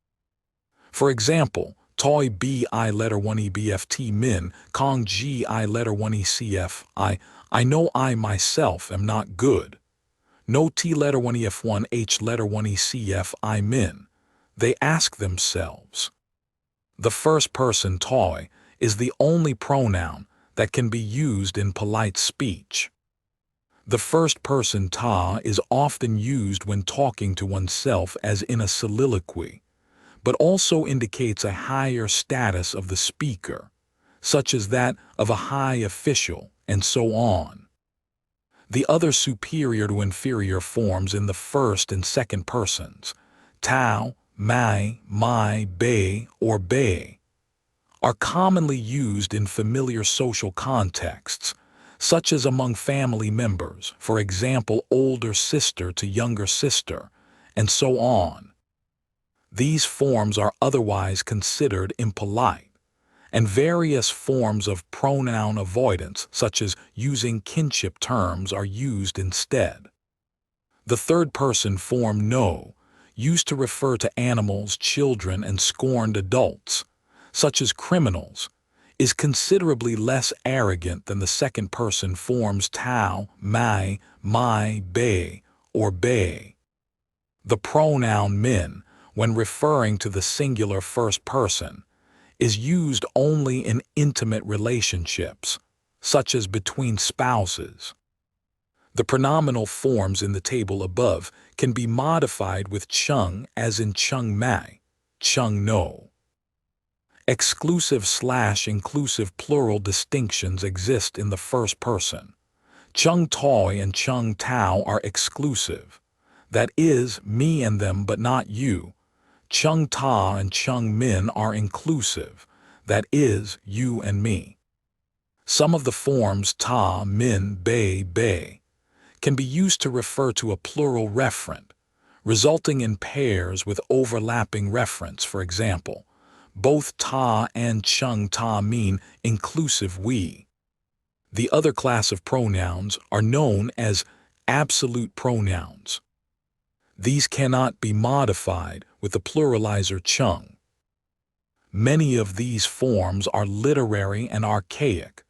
For example, toy bi letter 1 ebft min, kong gi letter 1 ecf I know I myself am not good. No t letter 1 ef1 h letter 1 ecf I min. They ask themselves. The first person toy is the only pronoun that can be used in polite speech. The first person ta is often used when talking to oneself as in a soliloquy, but also indicates a higher status of the speaker, such as that of a high official, and so on. The other superior to inferior forms in the first and second persons, tao, mai, bei, or bei, are commonly used in familiar social contexts, such as among family members, for example, older sister to younger sister, and so on. These forms are otherwise considered impolite, and various forms of pronoun avoidance, such as using kinship terms, are used instead. The third-person form no, used to refer to animals, children, and scorned adults, such as criminals, is considerably less arrogant than the second-person forms tao, mai, bei, or bei. The pronoun min, when referring to the singular first person, is used only in intimate relationships, such as between spouses. The pronominal forms in the table above can be modified with chung, as in chung mai, chung no. Exclusive/inclusive plural distinctions exist in the first person. Chung toy and chung tao are exclusive, that is, me and them but not you. Chung ta and chung min are inclusive, that is, you and me. Some of the forms ta, min, bei can be used to refer to a plural referent, resulting in pairs with overlapping referents. For example, both ta and chung ta mean inclusive we. The other class of pronouns are known as absolute pronouns. These cannot be modified with the pluralizer chung. Many of these forms are literary and archaic,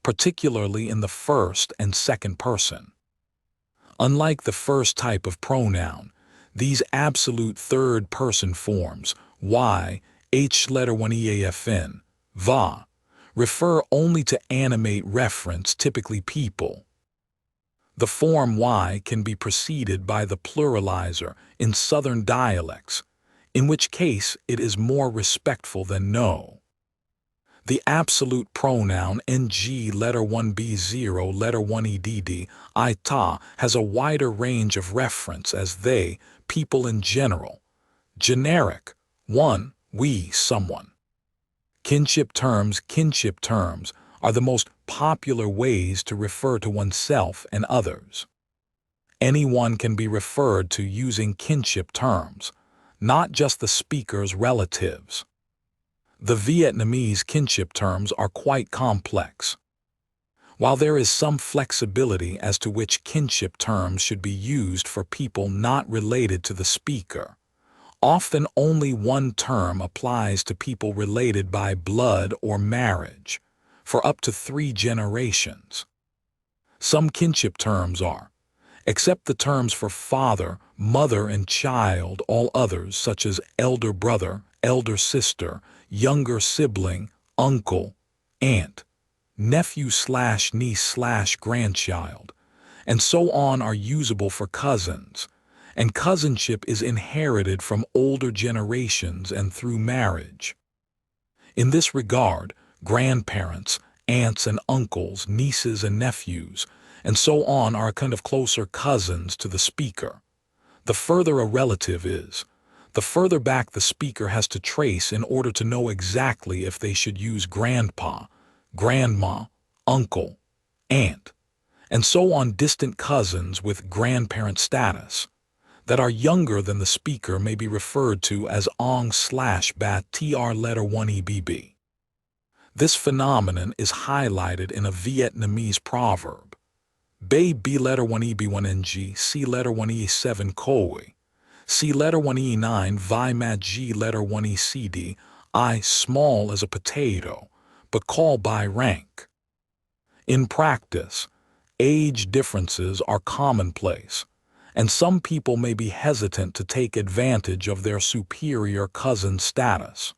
particularly in the first and second person. Unlike the first type of pronoun, these absolute third-person forms, y, h letter 1 eafn, va, refer only to animate referents, typically people. The form y can be preceded by the pluralizer in Southern dialects, in which case it is more respectful than no. The absolute pronoun ng letter 1b0 letter 1edd I ta has a wider range of reference as they, people in general. Generic, one, we, someone. Kinship terms are the most popular ways to refer to oneself and others. anyone can be referred to using kinship terms, not just the speaker's relatives. The Vietnamese kinship terms are quite complex. While there is some flexibility as to which kinship terms should be used for people not related to the speaker, often only one term applies to people related by blood or marriage, for up to 3 generations. Some kinship terms are, except the terms for father, mother, and child, all others such as elder brother, elder sister, younger sibling, uncle, aunt, nephew/niece/grandchild, and so on are usable for cousins, and cousinship is inherited from older generations and through marriage. In this regard, grandparents, aunts and uncles, nieces and nephews, and so on are a kind of closer cousins to the speaker. The further a relative is, the further back the speaker has to trace in order to know exactly if they should use grandpa, grandma, uncle, aunt, and so on. Distant cousins with grandparent status that are younger than the speaker may be referred to as ong/bat tr letter 1 ebb. This phenomenon is highlighted in a Vietnamese proverb. Bay B letter 1 eb1 ng, C letter 1 e7 koi, C letter 1 e9 vi mat G letter 1 ecd, I small as a potato, but call by rank. In practice, age differences are commonplace, and some people may be hesitant to take advantage of their superior cousin status.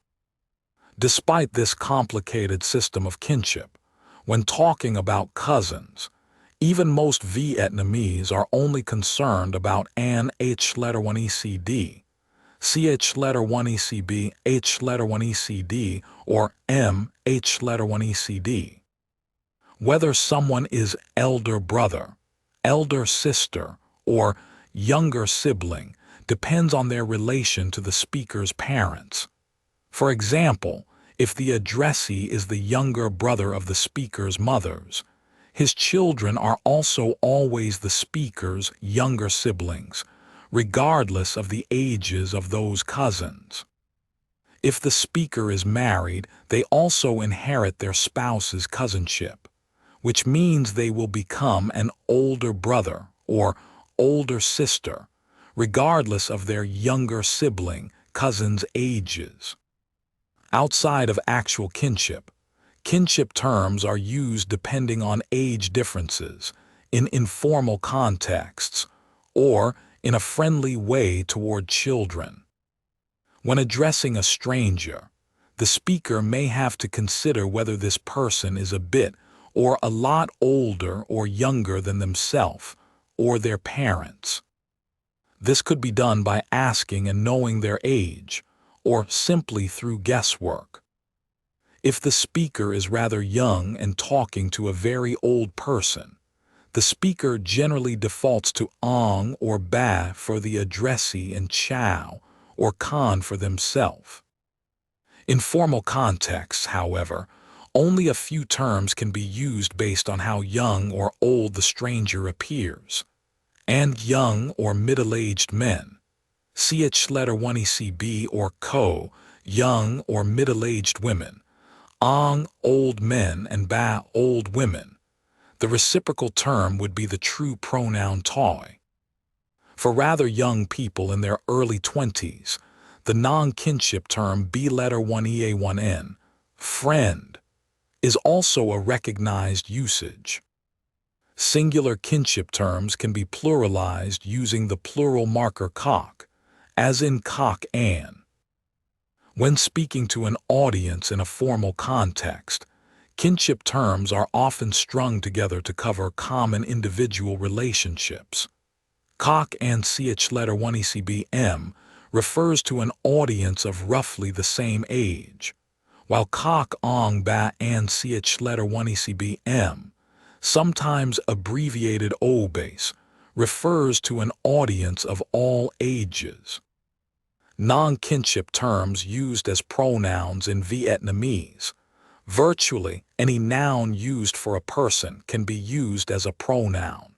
Despite this complicated system of kinship, when talking about cousins, even most Vietnamese are only concerned about an H letter 1 ECD, CH letter 1 ECB, H letter 1 ECD, or M H letter 1 ECD. Whether someone is elder brother, elder sister, or younger sibling depends on their relation to the speaker's parents. For example, if the addressee is the younger brother of the speaker's mothers, his children are also always the speaker's younger siblings, regardless of the ages of those cousins. If the speaker is married, they also inherit their spouse's cousinship, which means they will become an older brother or older sister, regardless of their younger sibling cousin's ages. Outside of actual kinship, kinship terms are used depending on age differences, in informal contexts, or in a friendly way toward children. When addressing a stranger, the speaker may have to consider whether this person is a bit or a lot older or younger than themselves or their parents. This could be done by asking and knowing their age, or simply through guesswork. If the speaker is rather young and talking to a very old person, the speaker generally defaults to ong or ba for the addressee and chow or kan for themselves. In formal contexts, however, only a few terms can be used based on how young or old the stranger appears. And young or middle-aged men, ch letter 1 ecb, or ko, young or middle-aged women, ong, old men, and ba, old women. The reciprocal term would be the true pronoun toi. For rather young people in their early 20s, the non-kinship term b letter 1 ea1n, friend, is also a recognized usage. Singular kinship terms can be pluralized using the plural marker kok, as in kok an. When speaking to an audience in a formal context, kinship terms are often strung together to cover common individual relationships. Kok an ch letter 1 ecbm refers to an audience of roughly the same age, while kok ong ba an ch letter 1 ecbm, sometimes abbreviated obase, refers to an audience of all ages. Non-kinship terms used as pronouns in Vietnamese. Virtually any noun used for a person can be used as a pronoun.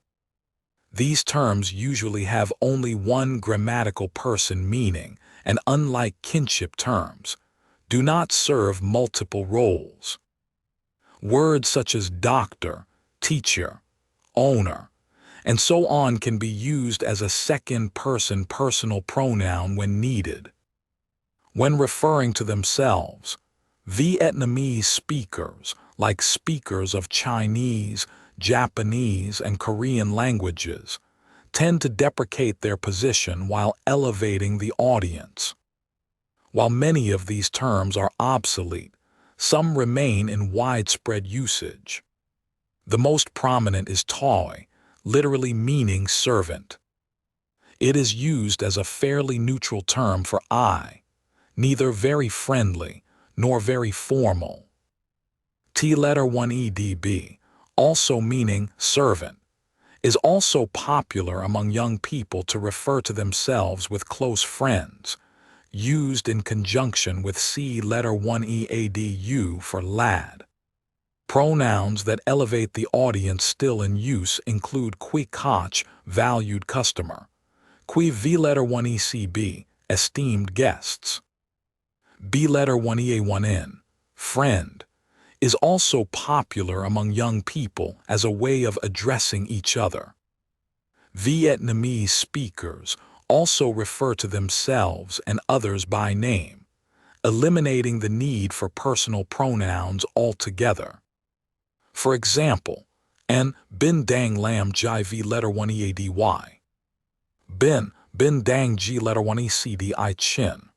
These terms usually have only one grammatical person meaning and, unlike kinship terms, do not serve multiple roles. Words such as doctor, teacher, owner, and so on can be used as a second-person personal pronoun when needed. When referring to themselves, Vietnamese speakers, like speakers of Chinese, Japanese, and Korean languages, tend to deprecate their position while elevating the audience. While many of these terms are obsolete, some remain in widespread usage. The most prominent is toy, literally meaning servant. It is used as a fairly neutral term for I, neither very friendly nor very formal. T letter 1EDB, also meaning servant, is also popular among young people to refer to themselves with close friends, used in conjunction with C letter 1EADU for lad. Pronouns that elevate the audience still in use include qui koch, valued customer, qui V letter 1ECB, esteemed guests. B letter 1EA1N, friend, is also popular among young people as a way of addressing each other. Vietnamese speakers also refer to themselves and others by name, eliminating the need for personal pronouns altogether. For example, N bin dang lam jai V letter 1EADY. Bin dang G letter 1ECDI chin.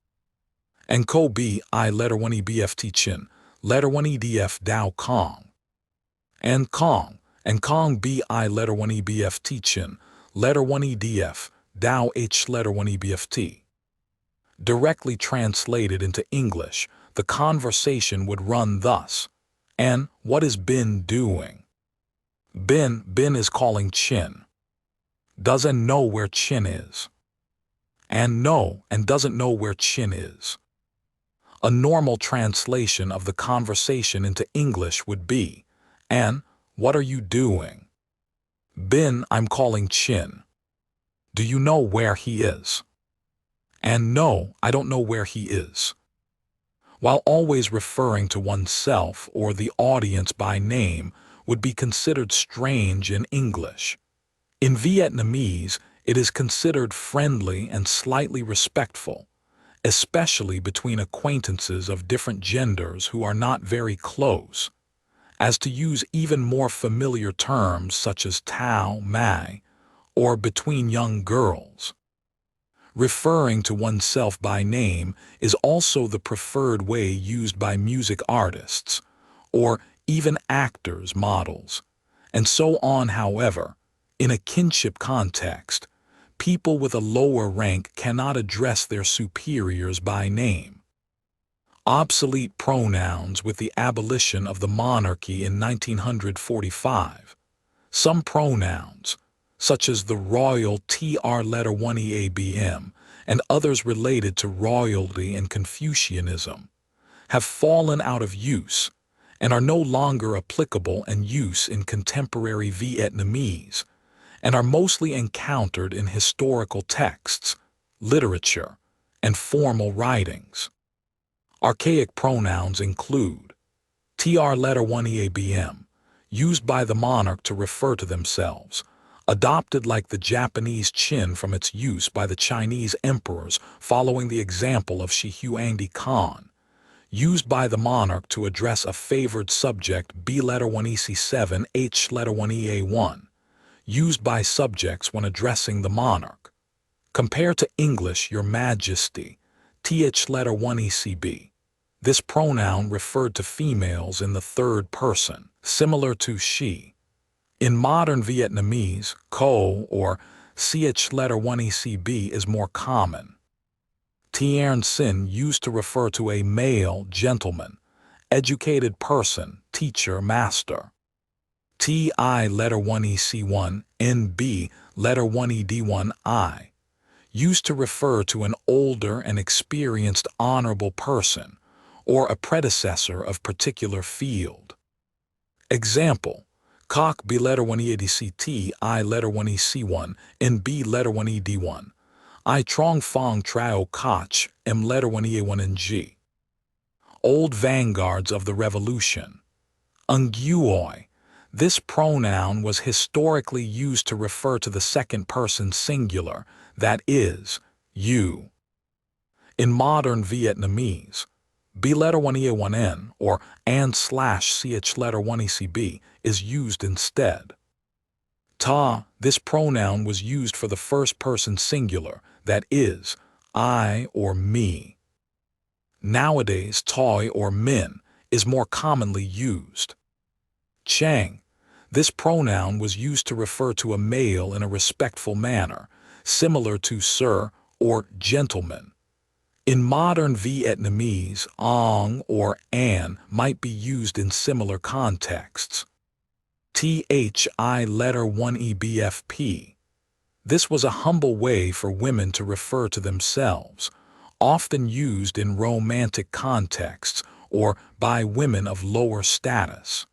And ko B I letter 1EBFT chin, letter 1EDF Dao Kong. And Kong B I letter 1EBFT chin, letter 1EDF, Dao H letter 1EBFT. Directly translated into English, the conversation would run thus. And what is Bin doing? Bin is calling Chin. Doesn't know where Chin is. And doesn't know where Chin is. A normal translation of the conversation into English would be, and what are you doing? Bin, I'm calling Chin. Do you know where he is? And no, I don't know where he is. While always referring to oneself or the audience by name would be considered strange in English, in Vietnamese it is considered friendly and slightly respectful, especially between acquaintances of different genders who are not very close, as to use even more familiar terms such as tao, mai, or between young girls. Referring to oneself by name is also the preferred way used by music artists, or even actors, models, and so on. However, in a kinship context, people with a lower rank cannot address their superiors by name. Obsolete pronouns with the abolition of the monarchy in 1945. Some pronouns, such as the royal TR letter 1EABM and others related to royalty and Confucianism, have fallen out of use and are no longer applicable and use in contemporary Vietnamese, and are mostly encountered in historical texts, literature, and formal writings. Archaic pronouns include TR letter 1EABM, used by the monarch to refer to themselves, adopted like the Japanese chin from its use by the Chinese emperors following the example of Shi Huangdi Khan, used by the monarch to address a favored subject B letter 1EC7 H letter 1EA1, used by subjects when addressing the monarch. Compare to English Your Majesty, TH letter 1ECB. This pronoun referred to females in the third person, similar to she. In modern Vietnamese, ko or ch letter 1ECB is more common. Tien sin used to refer to a male gentleman, educated person, teacher, master. Ti letter 1EC1, NB letter 1ED1I, used to refer to an older and experienced honorable person or a predecessor of particular field. Example, Cock B letter 1 EADCT, I letter 1 EC1, and B letter 1 ED1. I trong fong trao koch, M letter 1 EA1 and G. Old vanguards of the revolution. Unguoi. This pronoun was historically used to refer to the second person singular, that is, you. In modern Vietnamese, B letter 1 EA1N or and/ch letter 1 ECB is used instead. Ta, this pronoun was used for the first person singular, that is, I or me. Nowadays, toy or min is more commonly used. Chang, this pronoun was used to refer to a male in a respectful manner, similar to sir or gentleman. In modern Vietnamese, ong or an might be used in similar contexts. Thi letter 1 EBFP. This was a humble way for women to refer to themselves, often used in romantic contexts or by women of lower status.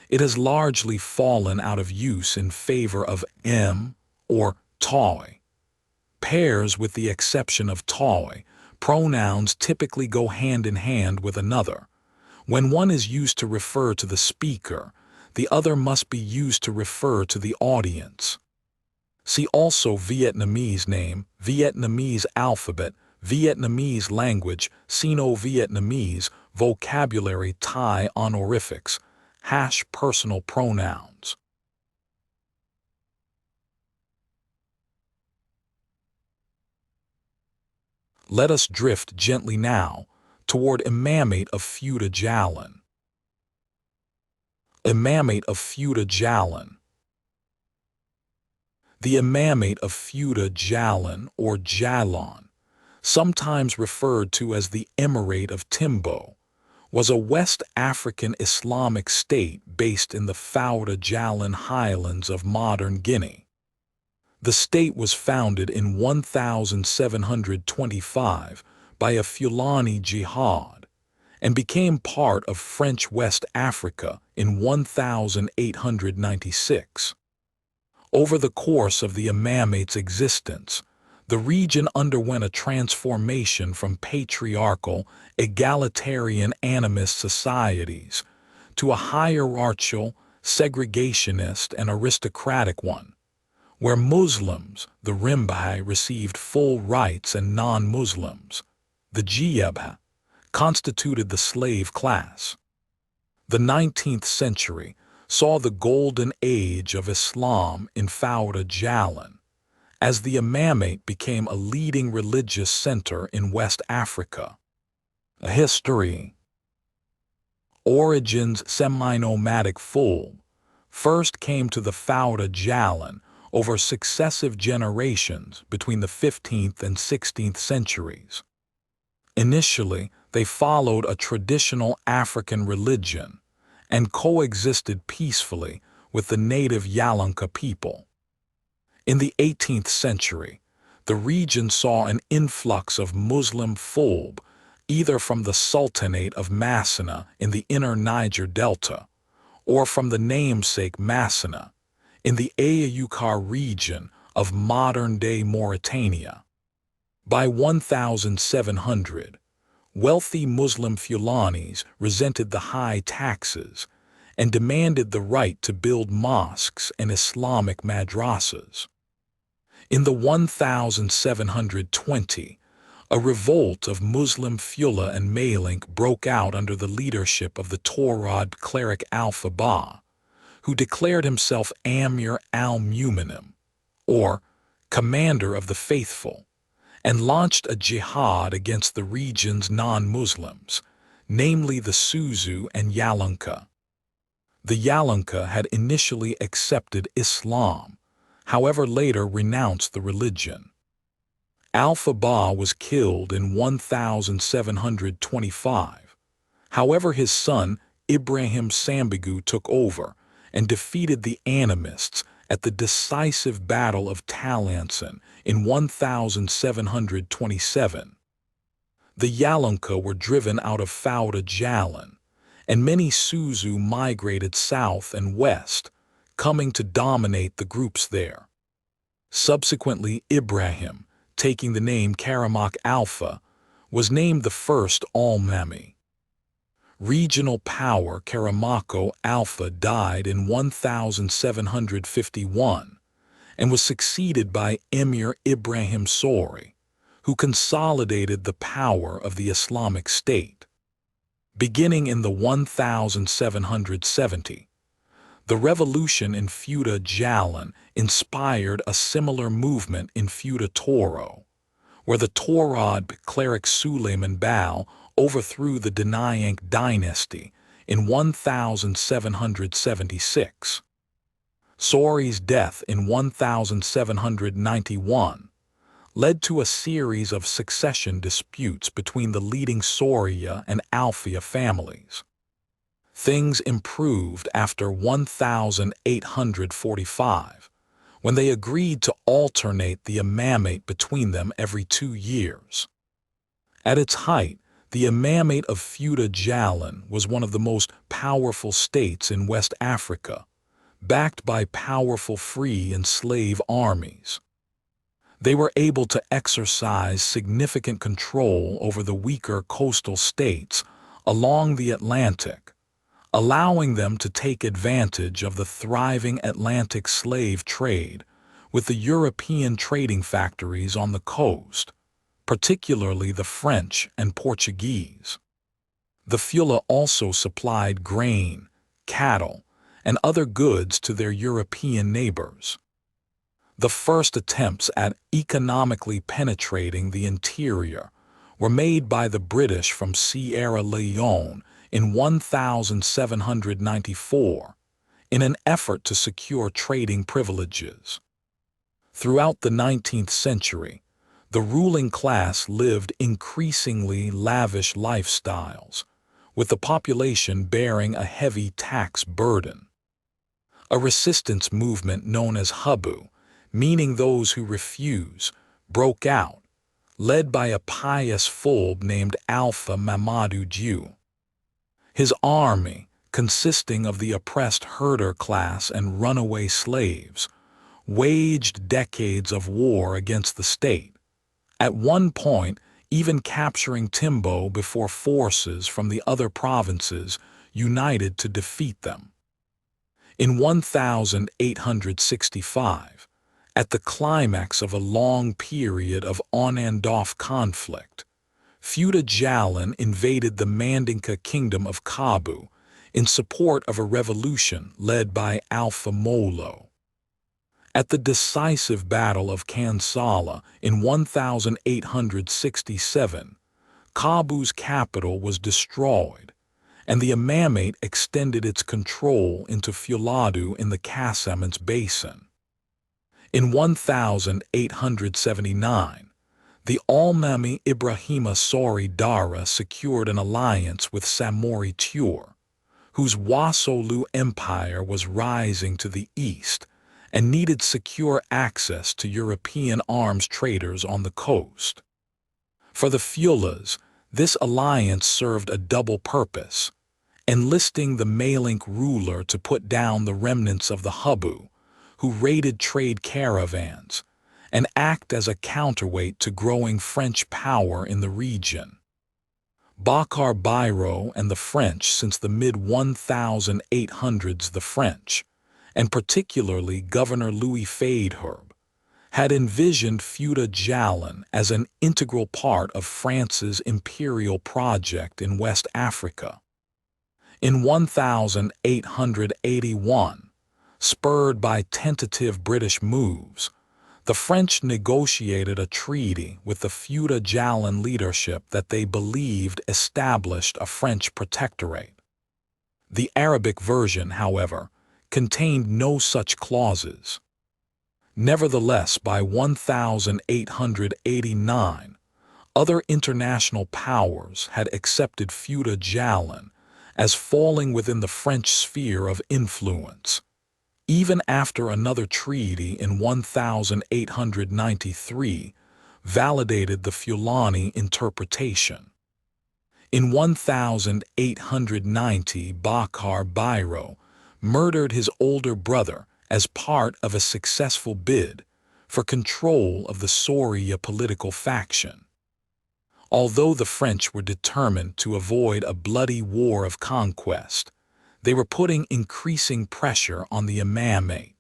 It has largely fallen out of use in favor of m or toy. Pairs, with the exception of toy, pronouns typically go hand in hand with another. When one is used to refer to the speaker, the other must be used to refer to the audience. See also Vietnamese name, Vietnamese alphabet, Vietnamese language, Sino-Vietnamese, vocabulary Thai honorifics, # personal pronouns. Let us drift gently now toward Imamate of Futa Jallon. Imamate of Futa Jallon. The Imamate of Futa Jallon or Jallon, sometimes referred to as the Emirate of Timbo, was a West African Islamic state based in the Fouta Jallon highlands of modern Guinea. The state was founded in 1725 by a Fulani jihad and became part of French West Africa in 1896. Over the course of the Imamate's existence, the region underwent a transformation from patriarchal, egalitarian animist societies to a hierarchical, segregationist, and aristocratic one, where Muslims, the Rimbahai, received full rights and non-Muslims, the Jiyebha, constituted the slave class. The 19th century saw the golden age of Islam in Fouta Jallon, as the Imamate became a leading religious center in West Africa. A history. Origins. Semi-nomadic Fulb first came to the Fouta Jallon over successive generations between the 15th and 16th centuries. Initially, they followed a traditional African religion and coexisted peacefully with the native Yalunka people. In the 18th century, the region saw an influx of Muslim Fulb, either from the Sultanate of Massina in the inner Niger Delta, or from the namesake Massina in the Ayayukar region of modern-day Mauritania. By 1700, wealthy Muslim Fulanis resented the high taxes and demanded the right to build mosques and Islamic madrasas. In the 1720, a revolt of Muslim Fula and Malink broke out under the leadership of the Taurid cleric Alpha-Ba, who declared himself Amir al-Mu'minin, or Commander of the Faithful, and launched a jihad against the region's non-Muslims, namely the Suzu and Yalunka. The Yalunka had initially accepted Islam, however later renounced the religion. Alpha-Ba was killed in 1725. However, his son Ibrahim Sambigu took over and defeated the animists at the decisive Battle of Talansin in 1727. The Yalunka were driven out of Fouta Jallon, and many Suzu migrated south and west, coming to dominate the groups there. Subsequently, Ibrahim, taking the name Karamak Alpha, was named the first Al-Mami. Regional power Karamako Alpha died in 1751 and was succeeded by Emir Ibrahim Sori, who consolidated the power of the Islamic State. Beginning in the 1770, the revolution in Futa Jallon inspired a similar movement in Futa Toro, where the Torod cleric Suleiman Bal overthrew the Dinayank dynasty in 1776. Sori's death in 1791 led to a series of succession disputes between the leading Soria and Alfia families. Things improved after 1845, when they agreed to alternate the Imamate between them every 2 years. At its height, the Imamate of Futa Jallon was one of the most powerful states in West Africa, backed by powerful free and slave armies. They were able to exercise significant control over the weaker coastal states along the Atlantic, allowing them to take advantage of the thriving Atlantic slave trade with the European trading factories on the coast, particularly the French and Portuguese. The Fula also supplied grain, cattle, and other goods to their European neighbors. The first attempts at economically penetrating the interior were made by the British from Sierra Leone in 1794 in an effort to secure trading privileges. Throughout the 19th century, the ruling class lived increasingly lavish lifestyles, with the population bearing a heavy tax burden. A resistance movement known as Hubu, meaning those who refuse, broke out, led by a pious Fulb named Alpha Mamadou Diou. His army, consisting of the oppressed herder class and runaway slaves, waged decades of war against the state, at one point even capturing Timbo before forces from the other provinces united to defeat them. In 1865, at the climax of a long period of on-and-off conflict, Futa Jallon invaded the Mandinka kingdom of Kabu in support of a revolution led by Alpha Molo. At the decisive Battle of Kansala in 1867, Kabu's capital was destroyed, and the Imamate extended its control into Fuladu in the Casamance Basin. In 1879, the Al-Mami Ibrahima Sori Dara secured an alliance with Samori Toure, whose Wassoulou Empire was rising to the east and needed secure access to European arms traders on the coast. For the Fulas, this alliance served a double purpose, enlisting the Malink ruler to put down the remnants of the Hubu, who raided trade caravans, and act as a counterweight to growing French power in the region. Bakar Biro and the French since the mid-1800s the French, and particularly Governor Louis Faidherbe, had envisioned Futa Jallon as an integral part of France's imperial project in West Africa. In 1881, spurred by tentative British moves, the French negotiated a treaty with the Futa Jallon leadership that they believed established a French protectorate. The Arabic version, however, contained no such clauses. Nevertheless, by 1889, other international powers had accepted Futa Jallon as falling within the French sphere of influence, even after another treaty in 1893 validated the Fulani interpretation. In 1890, Bakar Biro murdered his older brother as part of a successful bid for control of the Soria political faction. Although the French were determined to avoid a bloody war of conquest, they were putting increasing pressure on the Imamate.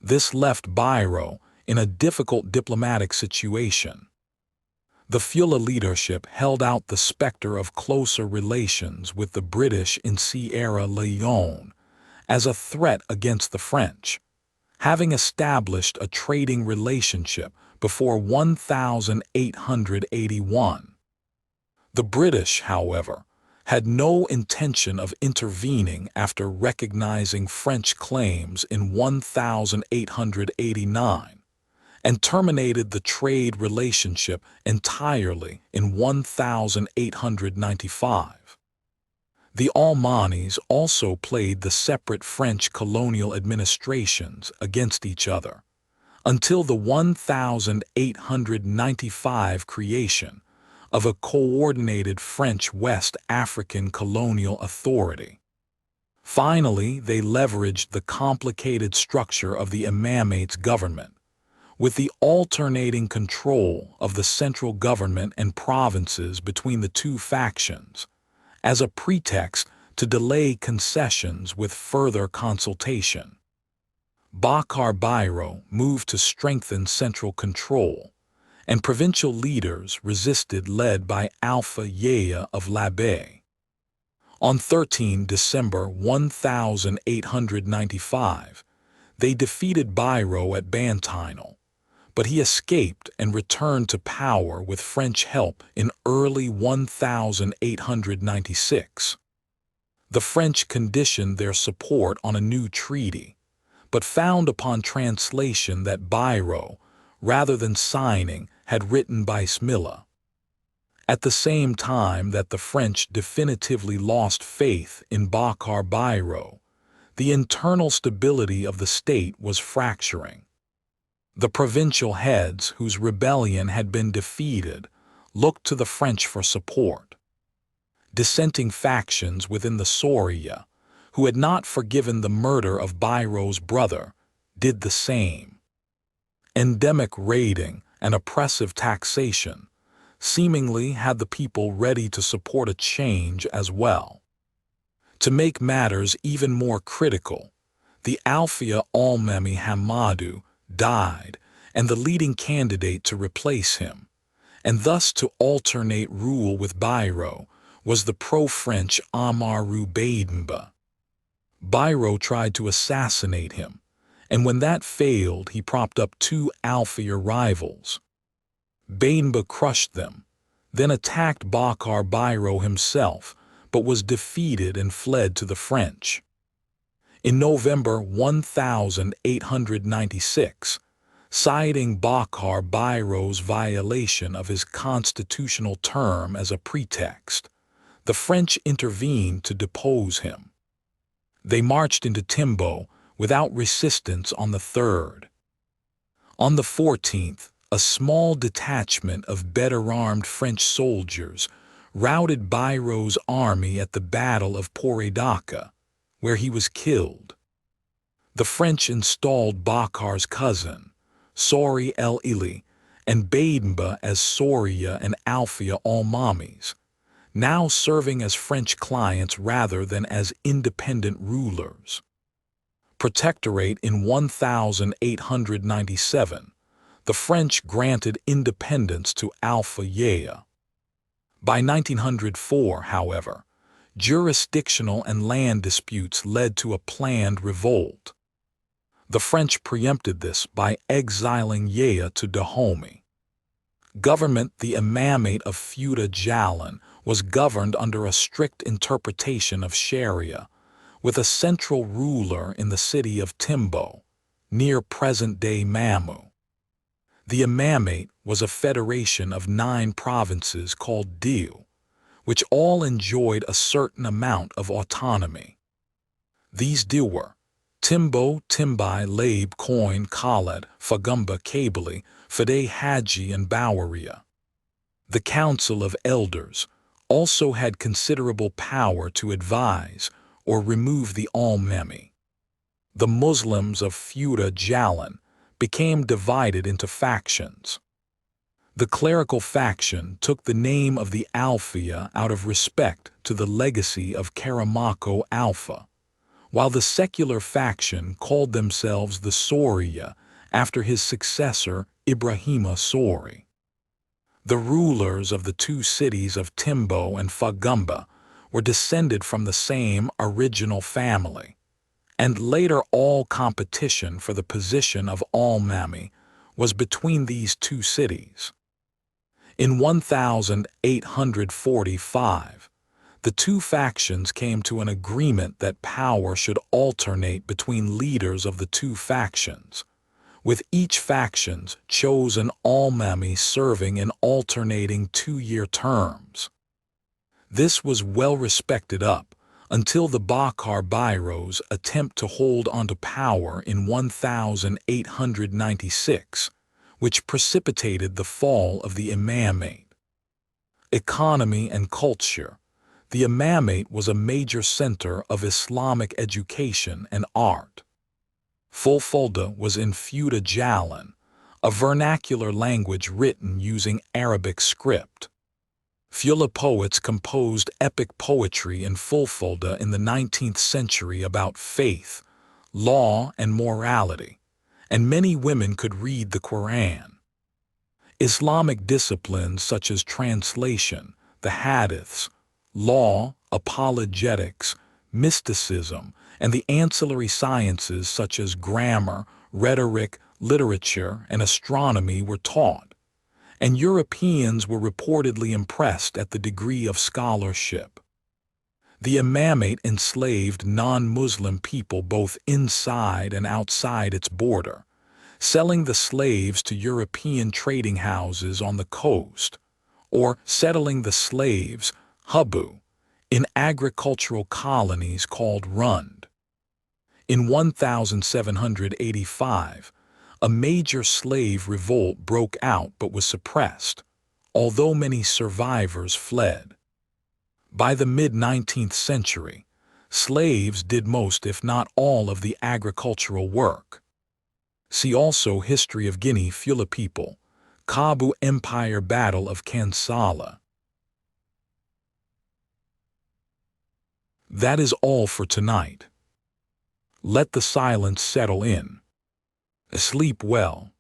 This left Biro in a difficult diplomatic situation. The Futa leadership held out the specter of closer relations with the British in Sierra Leone as a threat against the French, having established a trading relationship before 1881. The British, however, had no intention of intervening after recognizing French claims in 1889 and terminated the trade relationship entirely in 1895. The Almanis also played the separate French colonial administrations against each other until the 1895 creation of a coordinated French West African colonial authority. Finally, they leveraged the complicated structure of the Imamate's government, with the alternating control of the central government and provinces between the two factions, as a pretext to delay concessions with further consultation. Bakar Biro moved to strengthen central control, and provincial leaders resisted, led by Alpha Yaya of Labé. On 13 December 1895, they defeated Biro at Bedtime, but he escaped and returned to power with French help in early 1896. The French conditioned their support on a new treaty, but found upon translation that Biro, rather than signing, had written Bismillah. At the same time that the French definitively lost faith in Bakar Biro, the internal stability of the state was fracturing. The provincial heads, whose rebellion had been defeated, looked to the French for support. Dissenting factions within the Soria, who had not forgiven the murder of Biro's brother, did the same. Endemic raiding and oppressive taxation seemingly had the people ready to support a change as well. To make matters even more critical, the Alfia Almemi Hamadu died, and the leading candidate to replace him, and thus to alternate rule with Biro, was the pro-French Amaru Badenba. Biro tried to assassinate him, and when that failed, he propped up two Alfia rivals. Badenba crushed them, then attacked Bakar Biro himself, but was defeated and fled to the French. In November 1896, citing Bakar Biro's violation of his constitutional term as a pretext, the French intervened to depose him. They marched into Timbo without resistance on the 3rd. On the 14th, a small detachment of better-armed French soldiers routed Biro's army at the Battle of Poredaka, where he was killed. The French installed Bakar's cousin, Sori El Ili, and Badenba as Soria and Alfia Almamis, now serving as French clients rather than as independent rulers. Protectorate in 1897, the French granted independence to Alpha Yaya. By 1904, however, jurisdictional and land disputes led to a planned revolt. The French preempted this by exiling Yaya to Dahomey. Government, the Imamate of Futa Jallon, was governed under a strict interpretation of Sharia, with a central ruler in the city of Timbo, near present-day Mamu. The Imamate was a federation of 9 provinces called Diu, which all enjoyed a certain amount of autonomy. These Diu were Timbo, Timbai, Labe, Coin, Khaled, Fagumba, Kabili, Fade Haji, and Boweria. The Council of Elders, also had considerable power to advise or remove the Imamate. The Muslims of Futa Jallon became divided into factions. The clerical faction took the name of the Alfia out of respect to the legacy of Karamako Alpha, while the secular faction called themselves the Soria after his successor Ibrahima Sori. The rulers of the two cities of Timbo and Fagumba were descended from the same original family, and later all competition for the position of Imamate was between these two cities. In 1845, the two factions came to an agreement that power should alternate between leaders of the two factions, with each faction chose an Imamate serving in alternating 2-year terms. This was well respected up until the Bakar Bairo's attempt to hold onto power in 1896, which precipitated the fall of the Imamate. Economy and culture. The Imamate was a major center of Islamic education and art. Fulfulde was in Futa Jallon, a vernacular language written using Arabic script. Fula poets composed epic poetry in Fulfulde in the 19th century about faith, law, and morality, and many women could read the Quran. Islamic disciplines such as translation, the hadiths, law, apologetics, mysticism, and the ancillary sciences such as grammar, rhetoric, literature, and astronomy were taught, and Europeans were reportedly impressed at the degree of scholarship. The Imamate enslaved non-Muslim people both inside and outside its border, selling the slaves to European trading houses on the coast, or settling the slaves, Habu, in agricultural colonies called Rund. In 1785, a major slave revolt broke out but was suppressed, although many survivors fled. By the mid-19th century, slaves did most if not all of the agricultural work. See also History of Guinea Fula people, Kabu Empire Battle of Kansala. That is all for tonight. Let the silence settle in. Sleep well.